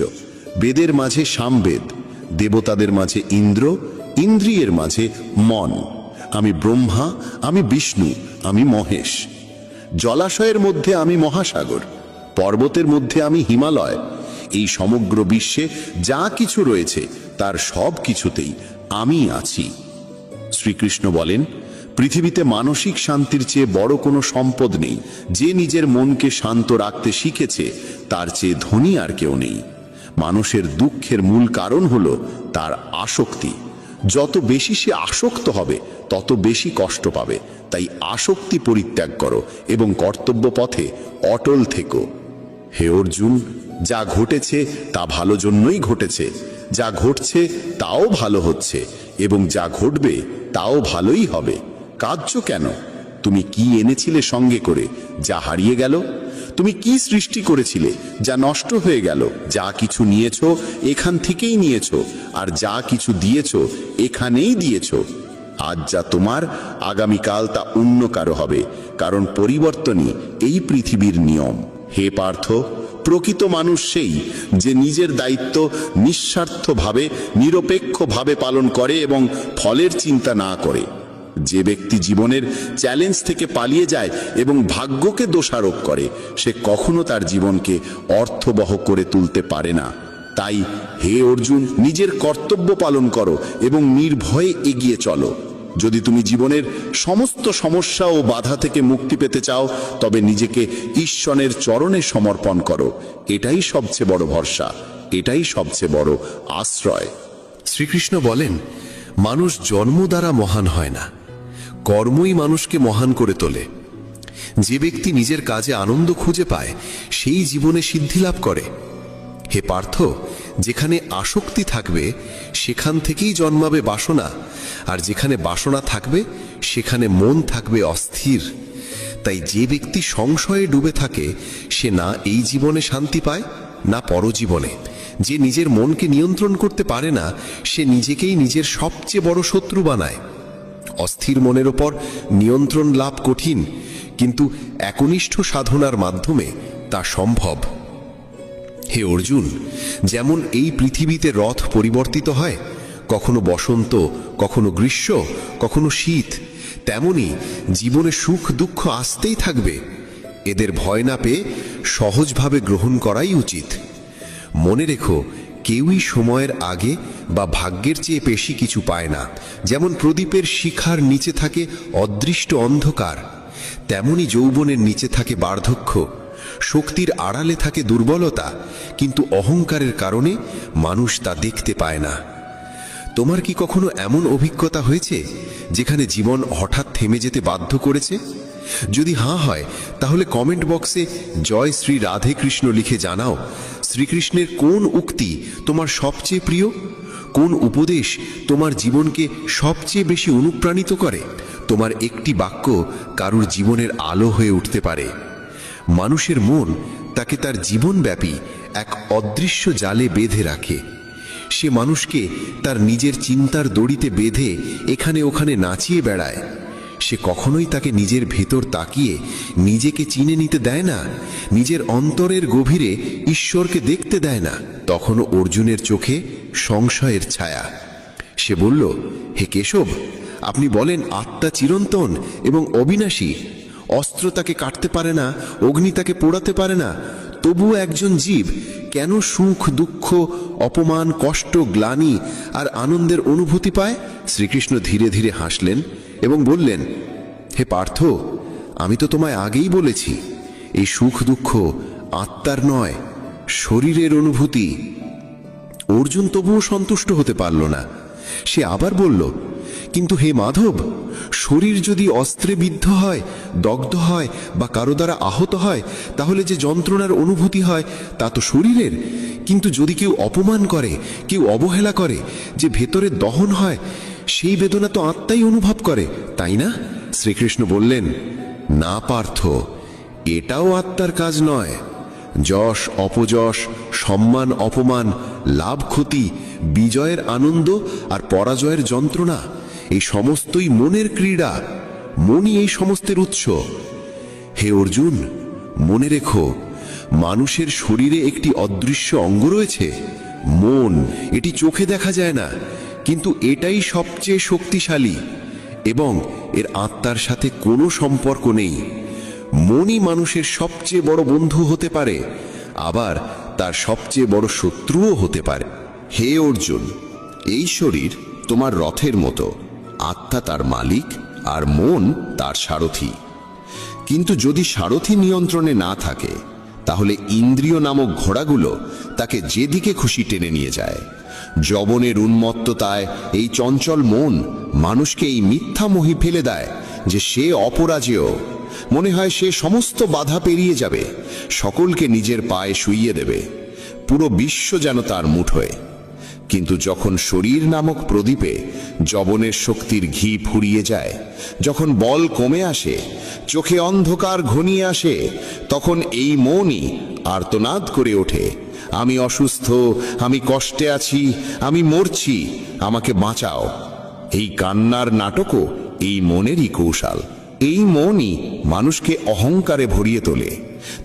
বেদের মাঝে সামবেদ, দেবতাদের মাঝে ইন্দ্র, ইন্দ্রিয়ের মাঝে মন। আমি ব্রহ্মা, আমি বিষ্ণু, আমি মহেশ। জলাশয়ের মধ্যে আমি মহাসাগর, পর্বতের মধ্যে আমি হিমালয়। এই সমগ্র বিশ্বে যা কিছু রয়েছে তার সব কিছুতেই আমি আছি। শ্রীকৃষ্ণ বলেন, পৃথিবীতে মানসিক শান্তির চেয়ে বড় কোনো সম্পদ নেই। যে নিজের মনকে শান্ত রাখতে শিখেছে তার চেয়ে ধনী আর কেউ নেই। মানুষের দুঃখের মূল কারণ হলো তার আসক্তি। যত বেশি সে আসক্ত হবে তত বেশি কষ্ট পাবে। তাই আসক্তি পরিত্যাগ করো এবং কর্তব্য পথে অটল থেকো। হে অর্জুন, যা ঘটেছে তা ভালো জন্যই ঘটেছে, যা ঘটছে তাও ভালো হচ্ছে, এবং যা ঘটবে তাও ভালোই হবে। কাঁদছো কেন? তুমি কি এনেছিলে সঙ্গে করে যা হারিয়ে গেল? তুমি কি সৃষ্টি করেছিলে যা নষ্ট হয়ে গেল? যা কিছু নিয়েছো এখান থেকেই নিয়েছো, আর যা কিছু দিয়েছো এখানেই দিয়েছো। আজ যা তোমার, আগামীকাল তা অন্য কারো হবে, কারণ পরিবর্তনই এই পৃথিবীর নিয়ম। হে পার্থ, প্রকৃত মানুষ সেই যে নিজের দায়িত্ব নিঃস্বার্থভাবে নিরপেক্ষভাবে পালন করে এবং ফলের চিন্তা না করে। যে ব্যক্তি জীবনের চ্যালেঞ্জ থেকে পালিয়ে যায় এবং ভাগ্যকে দোষারোপ করে, সে কখনো তার জীবনকে অর্থবহ করে তুলতে পারে না। তাই হে অর্জুন, নিজের কর্তব্য পালন করো এবং নির্ভয়ে এগিয়ে চলো। যদি তুমি জীবনের সমস্ত সমস্যা ও বাধা থেকে মুক্তি পেতে চাও, তবে নিজেকে ঈশ্বরের চরণে সমর্পণ করো। এটাই সবচেয়ে বড় ভরসা, এটাই সবচেয়ে বড় আশ্রয়। শ্রীকৃষ্ণ বলেন, মানুষ জন্ম দ্বারা মহান হয় না, কর্মই মানুষকে মহান করে তোলে। যে ব্যক্তি নিজের কাজে আনন্দ খুঁজে পায়, সেই জীবনে সিদ্ধি লাভ করে। হে পার্থ, যেখানে আসক্তি থাকবে সেখান থেকেই জন্মাবে বাসনা, আর যেখানে বাসনা থাকবে সেখানে মন থাকবে অস্থির। তাই যে ব্যক্তি সংশয়ে ডুবে থাকে, সে না এই জীবনে শান্তি পায় না পরজীবনে। যে নিজের মনকে নিয়ন্ত্রণ করতে পারে না, সে নিজেকেই নিজের সবচেয়ে বড় শত্রু বানায়। অস্থির মনের ওপর নিয়ন্ত্রণ লাভ কঠিন, কিন্তু একনিষ্ঠ সাধনার মাধ্যমে তা সম্ভব। হে অর্জুন, যেমন এই পৃথিবীতে রথ পরিবর্তিত হয়, কখনো বসন্ত, কখনো গ্রীষ্ম, কখনো শীত, তেমনি জীবনে সুখ দুঃখ আসতেই থাকবে। এদের ভয় না পেয়ে সহজভাবে গ্রহণ করাই উচিত। মনে রেখো, কেউই সময়ের আগে বা ভাগ্যের চেয়ে বেশি কিছু পায় না। যেমন প্রদীপের শিখার নিচে থাকে অদৃষ্ট অন্ধকার, তেমনি যৌবনের নিচে থাকে বার্ধক্য। শক্তির আড়ালে থাকে দুর্বলতা, কিন্তু অহংকারের কারণে মানুষ তা দেখতে পায় না। তোমার কি কখনো এমন অভিজ্ঞতা হয়েছে যেখানে জীবন হঠাৎ থেমে যেতে বাধ্য করেছে? যদি হ্যাঁ হয়, তাহলে কমেন্ট বক্সে জয় শ্রী রাধে কৃষ্ণ লিখে জানাও শ্রীকৃষ্ণের কোন উক্তি তোমার সবচেয়ে প্রিয়, কোন উপদেশ তোমার জীবনকে সবচেয়ে বেশি অনুপ্রাণিত করে। তোমার একটি বাক্য কারুর জীবনের আলো হয়ে উঠতে পারে। মানুষের মন তাকে তার জীবনব্যাপী এক অদৃশ্য জালে বেঁধে রাখে। সে মানুষকে তার নিজের চিন্তার দড়িতে বেঁধে এখানে ওখানে নাচিয়ে বেড়ায়। সে কখনোই তাকে নিজের ভেতর তাকিয়ে নিজেকে চিনে নিতে দেয় না, নিজের অন্তরের গভীরে ঈশ্বরকে দেখতে দেয় না। তখনও অর্জুনের চোখে সংশয়ের ছায়া। সে বলল, হে কেশব, আপনি বলেন আত্মা চিরন্তন এবং অবিনাশী। অস্ত্র তাকে কাটতে পারে না, অগ্নি তাকে পোড়াতে পারে না, তবুও একজন জীব কেন সুখ দুঃখ, অপমান, কষ্ট, গ্লানি আর আনন্দের অনুভূতি পায়? শ্রীকৃষ্ণ ধীরে ধীরে হাসলেন এবং বললেন, হে পার্থ, আমি তো তোমায় আগেই বলেছি, এই সুখ দুঃখ আত্মার নয়, শরীরের অনুভূতি। অর্জুন তবুও সন্তুষ্ট হতে পারল না। সে আবার বলল, কিন্তু হে মাধব, শরীর যদি অস্ত্রে বিদ্ধ হয়, দগ্ধ হয় বা কারো দ্বারা আহত হয়, তাহলে যে যন্ত্রণার অনুভূতি হয় তা তো শরীরের। কিন্তু যদি কেউ অপমান করে, কেউ অবহেলা করে, যে ভেতরে দহন হয়, সেই বেদনা তো আত্মাই অনুভব করে, তাই না? শ্রীকৃষ্ণ বললেন, না পার্থ, এটাও আত্মার কাজ নয়। যশ অপযশ, সম্মান অপমান, লাভ ক্ষতি, বিজয়ের আনন্দ আর পরাজয়ের যন্ত্রণা, এই সমস্তই মনের ক্রীড়া। মনই এই সমস্তের উৎস। হে অর্জুন, মনে রেখো, মানুষের শরীরে একটি অদৃশ্য অঙ্গ রয়েছে, মন। এটি চোখে দেখা যায় না, কিন্তু এটাই সবচেয়ে শক্তিশালী এবং এর আত্মার সাথে কোনো সম্পর্ক নেই। মনই মানুষের সবচেয়ে বড় বন্ধু হতে পারে, আবার তার সবচেয়ে বড় শত্রুও হতে পারে। হে অর্জুন, এই শরীর তোমার রথের মতো, আত্মা তার মালিক আর মন তার সারথি। কিন্তু যদি সারথি নিয়ন্ত্রণে না থাকে, তাহলে ইন্দ্রিয় নামক ঘোড়াগুলো তাকে যেদিকে খুশি টেনে নিয়ে যায়। যবনের উন্মত্ততায় এই চঞ্চল মন মানুষকে এই মিথ্যা মোহে ফেলে দেয় যে সে অপরাজেয়। মনে হয় সে সমস্ত বাধা পেরিয়ে যাবে, সকলকে নিজের পায়ে শুইয়ে দেবে, পুরো বিশ্ব যেন তার মুঠোয়। কিন্তু যখন শরীর নামক প্রদীপে যবনের শক্তির ঘি ফুরিয়ে যায়, যখন বল কমে আসে, চোখে অন্ধকার ঘনিয়ে আসে, তখন এই মনই আর্তনাদ করে ওঠে, আমি অসুস্থ, আমি কষ্টে আছি, আমি মরছি, আমাকে বাঁচাও। এই কান্নার নাটকও এই মনেরই কৌশল। এই মনই মানুষকে অহংকারে ভরিয়ে তোলে,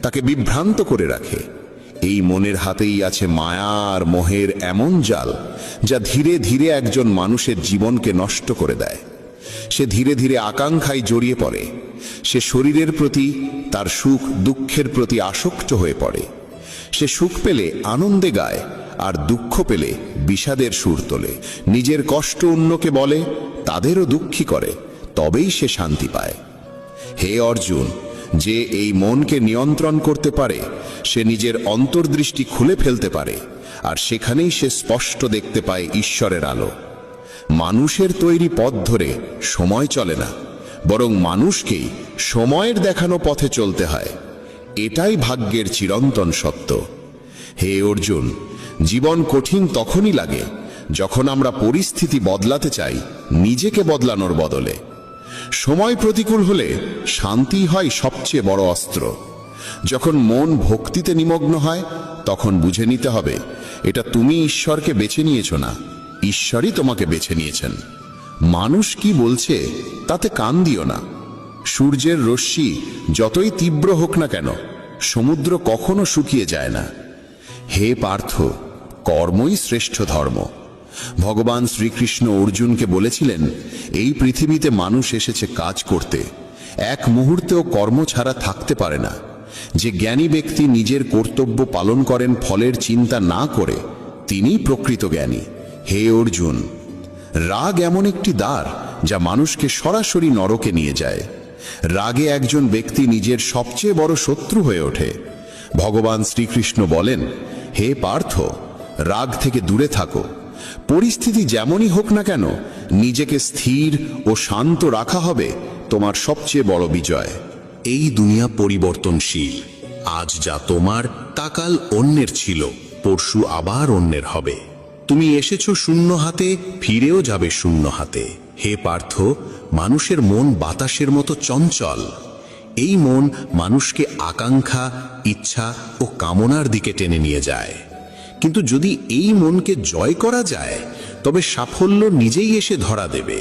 তাকে বিভ্রান্ত করে রাখে। এই মনের হাতেই আছে মায়া আর মোহের এমন জাল, যা ধীরে ধীরে একজন মানুষের জীবনকে নষ্ট করে দেয়। সে ধীরে ধীরে আকাঙ্ক্ষায় জড়িয়ে পড়ে, সে শরীরের প্রতি, তার সুখ দুঃখের প্রতি আসক্ত হয়ে পড়ে। সে সুখ পেলে আনন্দে গায়, আর দুঃখ পেলে বিষাদের সুর তোলে। নিজের কষ্ট অন্যকে বলে, তাদেরও দুঃখী করে, তবেই সে শান্তি পায়। হে অর্জুন, যে এই মনকে নিয়ন্ত্রণ করতে পারে, সে নিজের অন্তর্দৃষ্টি খুলে ফেলতে পারে, আর সেখানেই সে স্পষ্ট দেখতে পায় ঈশ্বরের আলো। মানুষের তৈরি পথ ধরে সময় চলে না, বরং মানুষকেই সময়ের দেখানো পথে চলতে হয়। এটাই ভাগ্যের চিরন্তন সত্য। হে অর্জুন, জীবন কঠিন তখনই লাগে যখন আমরা পরিস্থিতি বদলাতে চাই নিজেকে বদলানোর বদলে। সময় প্রতিকূল হলে শান্তি হয় সবচেয়ে বড় অস্ত্র। যখন মন ভক্তিতে নিমগ্ন হয়, তখন বুঝে নিতে হবে এটা তুমি ঈশ্বরকে বেছে নিয়েছ না, ঈশ্বরই তোমাকে বেছে নিয়েছেন। মানুষ কি বলছে তাতে কান দিও না। সূর্যের রশ্মি যতই তীব্র হোক না কেন, সমুদ্র কখনো শুকিয়ে যায় না। হে পার্থ, কর্মই শ্রেষ্ঠ ধর্ম। ভগবান শ্রীকৃষ্ণ অর্জুনকে বলেছিলেন, এই পৃথিবীতে মানুষ এসেছে কাজ করতে, এক মুহূর্তেও কর্ম ছাড়া থাকতে পারে না। যে জ্ঞানী ব্যক্তি নিজের কর্তব্য পালন করেন ফলের চিন্তা না করে, তিনিই প্রকৃত জ্ঞানী। হে অর্জুন, রাগ এমন একটি দ্বার যা মানুষকে সরাসরি নরকে নিয়ে যায়। রাগে একজন ব্যক্তি নিজের সবচেয়ে বড় শত্রু হয়ে ওঠে। ভগবান শ্রীকৃষ্ণ বলেন, হে পার্থ, রাগ থেকে দূরে থাকো। পরিস্থিতি যেমনই হোক না কেন, নিজেকে স্থির ও শান্ত রাখা হবে তোমার সবচেয়ে বড় বিজয়। এই দুনিয়া পরিবর্তনশীল। আজ যা তোমার তা কাল অন্যের ছিল, পরশু আবার অন্যের হবে। তুমি এসেছো শূন্য হাতে, ফিরেও যাবে শূন্য হাতে। হে পার্থ, মানুষের মন বাতাসের মতো চঞ্চল। এই মন মানুষকে আকাঙ্ক্ষা, ইচ্ছা ও কামনার দিকে টেনে নিয়ে যায়। কিন্তু যদি এই মনকে জয় করা যায়, তবে সাফল্য নিজেই এসে ধরা দেবে।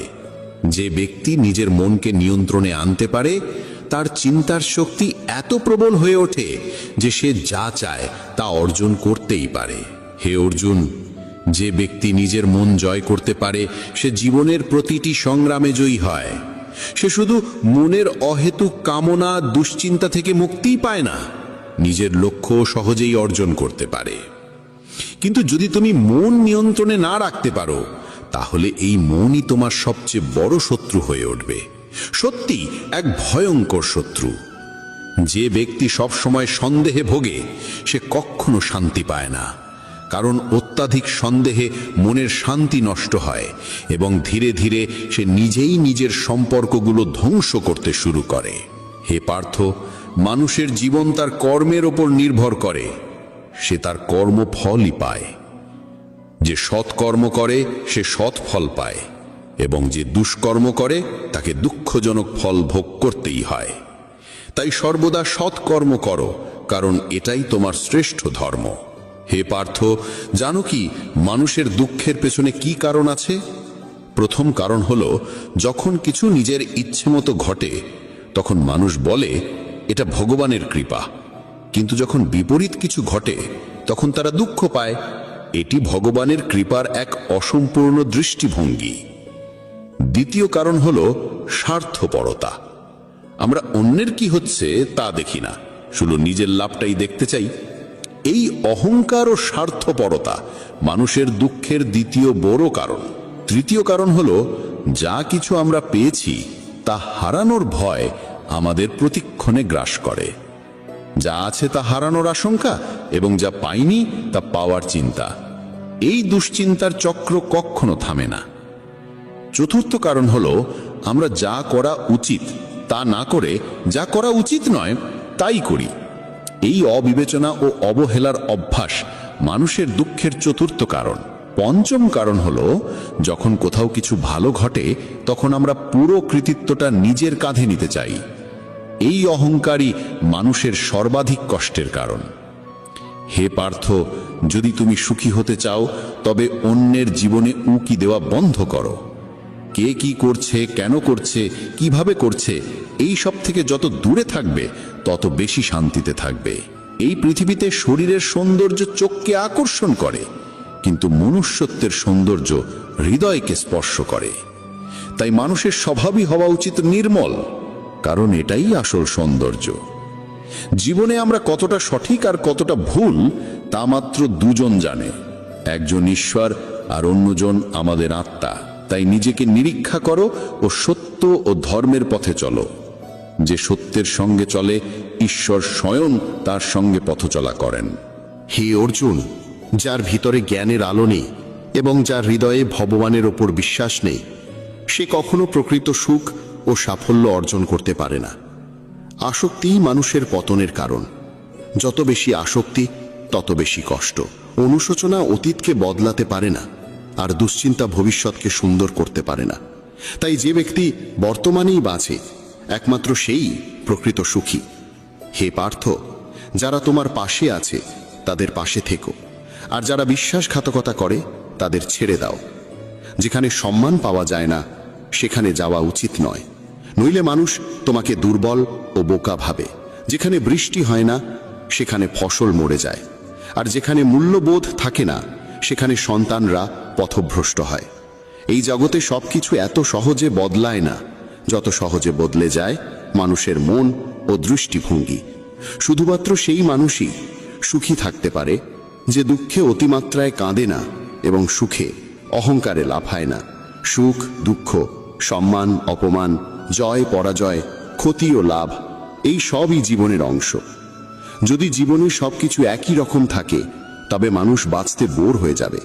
যে ব্যক্তি নিজের মনকে নিয়ন্ত্রণে আনতে পারে, তার চিন্তার শক্তি এত প্রবল হয়ে ওঠে যে সে যা চায় তা অর্জন করতেই পারে। হে অর্জুন, যে ব্যক্তি নিজের মন জয় করতে পারে, সে জীবনের প্রতিটি সংগ্রামে জয়ী হয়। সে শুধু মনের অহেতুক কামনা, দুশ্চিন্তা থেকে মুক্তিই পায় না, নিজের লক্ষ্য সহজেই অর্জন করতে পারে। কিন্তু যদি তুমি মন নিয়ন্ত্রণে না রাখতে পারো, তাহলে এই মনই তোমার সবচেয়ে বড় শত্রু হয়ে উঠবে। সত্যি এক ভয়ঙ্কর শত্রু। যে ব্যক্তি সব সময় সন্দেহে ভোগে, সে কখনো শান্তি পায় না। কারণ অত্যাধিক সন্দেহে মনের শান্তি নষ্ট হয় এবং ধীরে ধীরে সে নিজেই নিজের সম্পর্কগুলো ধ্বংস করতে শুরু করে। হে পার্থ, মানুষের জীবন তার কর্মের ওপর নির্ভর করে। সে তার কর্মফলই পায়। যে সৎকর্ম করে সে সৎ ফল পায়, এবং যে দুষ্কর্ম করে তাকে দুঃখজনক ফল ভোগ করতেই হয়। তাই সর্বদা সৎকর্ম করো, কারণ এটাই তোমার শ্রেষ্ঠ ধর্ম। হে পার্থ, জানো কি মানুষের দুঃখের পেছনে কি কারণ আছে? প্রথম কারণ হলো, যখন কিছু নিজের ইচ্ছে মতো ঘটে, তখন মানুষ বলে এটা ভগবানের কৃপা। কিন্তু যখন বিপরীত কিছু ঘটে, তখন তারা দুঃখ পায়। এটি ভগবানের কৃপার এক অসম্পূর্ণ দৃষ্টিভঙ্গি। দ্বিতীয় কারণ হলো স্বার্থপরতা। আমরা অন্যের কি হচ্ছে তা দেখি না, শুধু নিজের লাভটাই দেখতে চাই। এই অহংকার ও স্বার্থপরতা মানুষের দুঃখের দ্বিতীয় বড় কারণ। তৃতীয় কারণ হলো, যা কিছু আমরা পেয়েছি তা হারানোর ভয় আমাদের প্রতিক্ষণে গ্রাস করে। যা আছে তা হারানোর আশঙ্কা, এবং যা পাইনি তা পাওয়ার চিন্তা। এই দুশ্চিন্তার চক্র কখনো থামে না। চতুর্থ কারণ হলো, আমরা যা করা উচিত তা না করে যা করা উচিত নয় তাই করি। এই অবিবেচনা ও অবহেলার অভ্যাস মানুষের দুঃখের চতুর্থ কারণ। পঞ্চম কারণ হলো, যখন কোথাও কিছু ভালো ঘটে তখন আমরা পুরো কৃতিত্বটা নিজের কাঁধে নিতে চাই। এই অহংকারই মানুষের সর্বাধিক কষ্টের কারণ। হে পার্থ, যদি তুমি সুখী হতে চাও তবে অন্যের জীবনে উকি দেওয়া বন্ধ করো। কে কি করছে, কেন করছে, কিভাবে করছে, এই সব থেকে যত দূরে থাকবে তত বেশি শান্তিতে থাকবে। এই পৃথিবীতে শরীরের সৌন্দর্য চোখকে আকর্ষণ করে, কিন্তু মনুষ্যত্বের সৌন্দর্য হৃদয়কে স্পর্শ করে। তাই মানুষের স্বভাবই হওয়া উচিত নির্মল, কারণ এটাই আসল সৌন্দর্য। জীবনে আমরা কতটা সঠিক আর কতটা ভুল তা মাত্র দুজন জানে, একজন ঈশ্বর আর অন্যজন আমাদের আত্মা। তাই নিজেকে নিরীক্ষা করো ও সত্য ও ধর্মের পথে চলো। যে সত্যের সঙ্গে চলে, ঈশ্বর স্বয়ং তার সঙ্গে পথচলা করেন। হে অর্জুন, যার ভিতরে জ্ঞানের আলো নেই এবং যার হৃদয়ে ভগবানের ওপর বিশ্বাস নেই, সে কখনো প্রকৃত সুখ ও সাফল্য অর্জন করতে পারে না। আসক্তিই মানুষের পতনের কারণ। যত বেশি আসক্তি তত বেশি কষ্ট। অনুশোচনা অতীতকে বদলাতে পারে না, আর দুশ্চিন্তা ভবিষ্যৎকে সুন্দর করতে পারে না। তাই যে ব্যক্তি বর্তমানেই বাঁচে, একমাত্র সেই প্রকৃত সুখী। হে পার্থ, যারা তোমার পাশে আছে তাদের পাশে থেকো, আর যারা বিশ্বাসঘাতকতা করে তাদের ছেড়ে দাও। যেখানে সম্মান পাওয়া যায় না সেখানে যাওয়া উচিত নয়, নইলে মানুষ তোমাকে দুর্বল ও বোকা ভাবে। যেখানে বৃষ্টি হয় না সেখানে ফসল মরে যায়, আর যেখানে মূল্যবোধ থাকে না সেখানে সন্তানরা পথভ্রষ্ট হয়। এই জগতে সবকিছু এত সহজে বদলায় না যত সহজে বদলে যায় মানুষের মন ও দৃষ্টিভঙ্গি। শুধুমাত্র সেই মানুষই সুখী থাকতে পারে যে দুঃখে অতিমাত্রায় কাঁদে না এবং সুখে অহংকারে লাফায় না। সুখ, দুঃখ, সম্মান, অপমান, জয়, পরাজয়, ক্ষতি ও লাভ, এই সবই জীবনের অংশ। যদি জীবনে সবকিছু একই রকম থাকে তবে মানুষ বাঁচতে বোর হয়ে যাবে।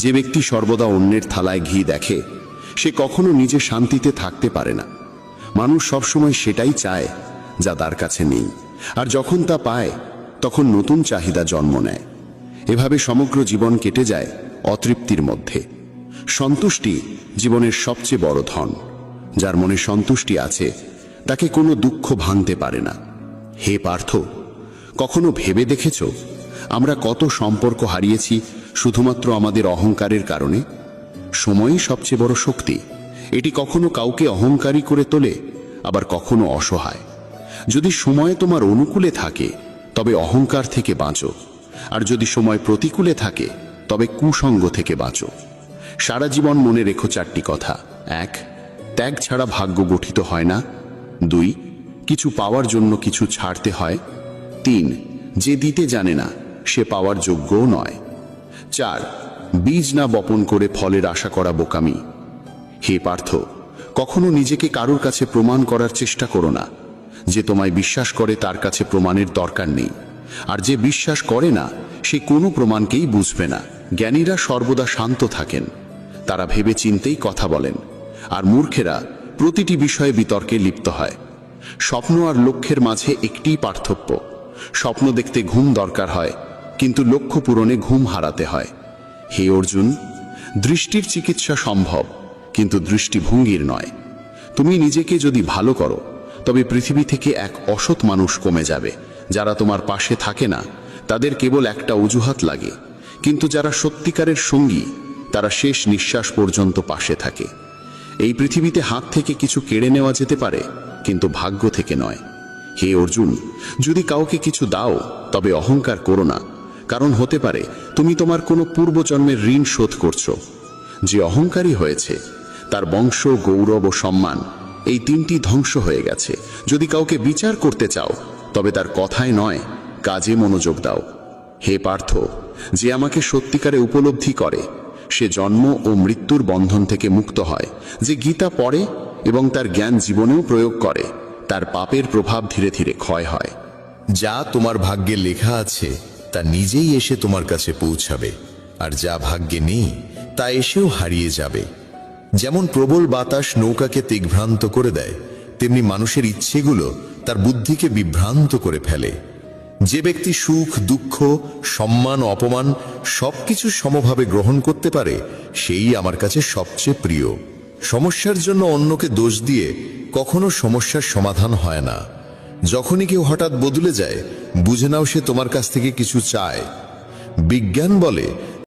যে ব্যক্তি সর্বদা অন্যের থালায় ঘি দেখে সে কখনো নিজে শান্তিতে থাকতে পারে না। মানুষ সবসময় সেটাই চায় যা তার কাছে নেই, আর যখন তা পায় তখন নতুন চাহিদা জন্ম নেয়। এভাবে সমগ্র জীবন কেটে যায় অতৃপ্তির মধ্যে। সন্তুষ্টি জীবনের সবচেয়ে বড় ধন। যার মনে সন্তুষ্টি আছে তাকে কোনো দুঃখ ভাঙতে পারে না। হে পার্থ, কখনো ভেবে দেখেছ আমরা কত সম্পর্ক হারিয়েছি শুধুমাত্র আমাদের অহংকারের কারণে? সময়ই সবচেয়ে বড় শক্তি। এটি কখনো কাউকে অহংকারী করে তোলে, আবার কখনো অসহায়। যদি সময় তোমার অনুকূলে থাকে তবে অহংকার থেকে বাঁচো, আর যদি সময় প্রতিকূলে থাকে তবে কুসঙ্গ থেকে বাঁচো। সারা জীবন মনে রেখো চারটি কথা। 1. ত্যাগ ছাড়া ভাগ্য গঠিত হয় না। 2. কিছু পাওয়ার জন্য কিছু ছাড়তে হয়। 3. যে দিতে জানে না সে পাওয়ার যোগ্যও নয়। 4. বীজ না বপন করে ফলের আশা করা বোকামি। হে পার্থ, কখনো নিজেকে কারোর কাছে প্রমাণ করার চেষ্টা করো না। যে তোমায় বিশ্বাস করে তার কাছে প্রমাণের দরকার নেই, আর যে বিশ্বাস করে না সে কোনো প্রমাণকেই বুঝবে না। জ্ঞানীরা সর্বদা শান্ত থাকেন, তারা ভেবে চিন্তেই কথা বলেন, আর মূর্খেরা প্রতিটি বিষয়ে বিতর্কে লিপ্ত হয়। স্বপ্ন আর লক্ষ্যের মাঝে একটিই পার্থক্য। স্বপ্ন দেখতে ঘুম দরকার হয়, কিন্তু লক্ষ্য পূরণে ঘুম হারাতে হয়। হে অর্জুন, দৃষ্টির চিকিৎসা সম্ভব, কিন্তু দৃষ্টিভঙ্গির নয়। তুমি নিজেকে যদি ভালো করো তবে পৃথিবী থেকে এক অসৎ মানুষ কমে যাবে। যারা তোমার পাশে থাকে না তাদের কেবল একটা অজুহাত লাগে, কিন্তু যারা সত্যিকারের সঙ্গী তারা শেষ নিঃশ্বাস পর্যন্ত পাশে থাকে। এই পৃথিবীতে হাত থেকে কিছু কেড়ে নেওয়া যেতে পারে, কিন্তু ভাগ্য থেকে নয়। হে অর্জুন, যদি কাউকে কিছু দাও তবে অহংকার করো না, কারণ হতে পারে তুমি তোমার কোনো পূর্বজন্মের ঋণ শোধ করছো। যে অহংকারী হয়েছে তার বংশ, গৌরব ও সম্মান এই তিনটি ধ্বংস হয়ে গেছে। যদি কাউকে বিচার করতে চাও তবে তার কথায় নয় কাজে মনোযোগ দাও। হে পার্থ, যে আমাকে সত্যিকারে উপলব্ধি করে সে জন্ম ও মৃত্যুর বন্ধন থেকে মুক্ত হয়। যে গীতা পড়ে এবং তার জ্ঞান জীবনেও প্রয়োগ করে তার পাপের প্রভাব ধীরে ধীরে ক্ষয় হয়। যা তোমার ভাগ্যে লেখা আছে তা নিজেই এসে তোমার কাছে পৌঁছাবে, আর যা ভাগ্যে নেই তা এসেও হারিয়ে যাবে। যেমন প্রবল বাতাস নৌকাকে দিগ্ভ্রান্ত করে দেয়, তেমনি মানুষের ইচ্ছেগুলো তার বুদ্ধিকে বিভ্রান্ত করে ফেলে। যে ব্যক্তি সুখ দুঃখ সম্মান অপমান সবকিছু সমভাবে গ্রহণ করতে পারে সেই আমার কাছে সবচেয়ে প্রিয়। সমস্যার জন্য অন্যকে দোষ দিয়ে কখনো সমস্যার সমাধান হয় না। যখনই কেউ হঠাৎ বদলে যায় বুঝে নাও সে তোমার কাছ থেকে কিছু চায়। বিজ্ঞান বলে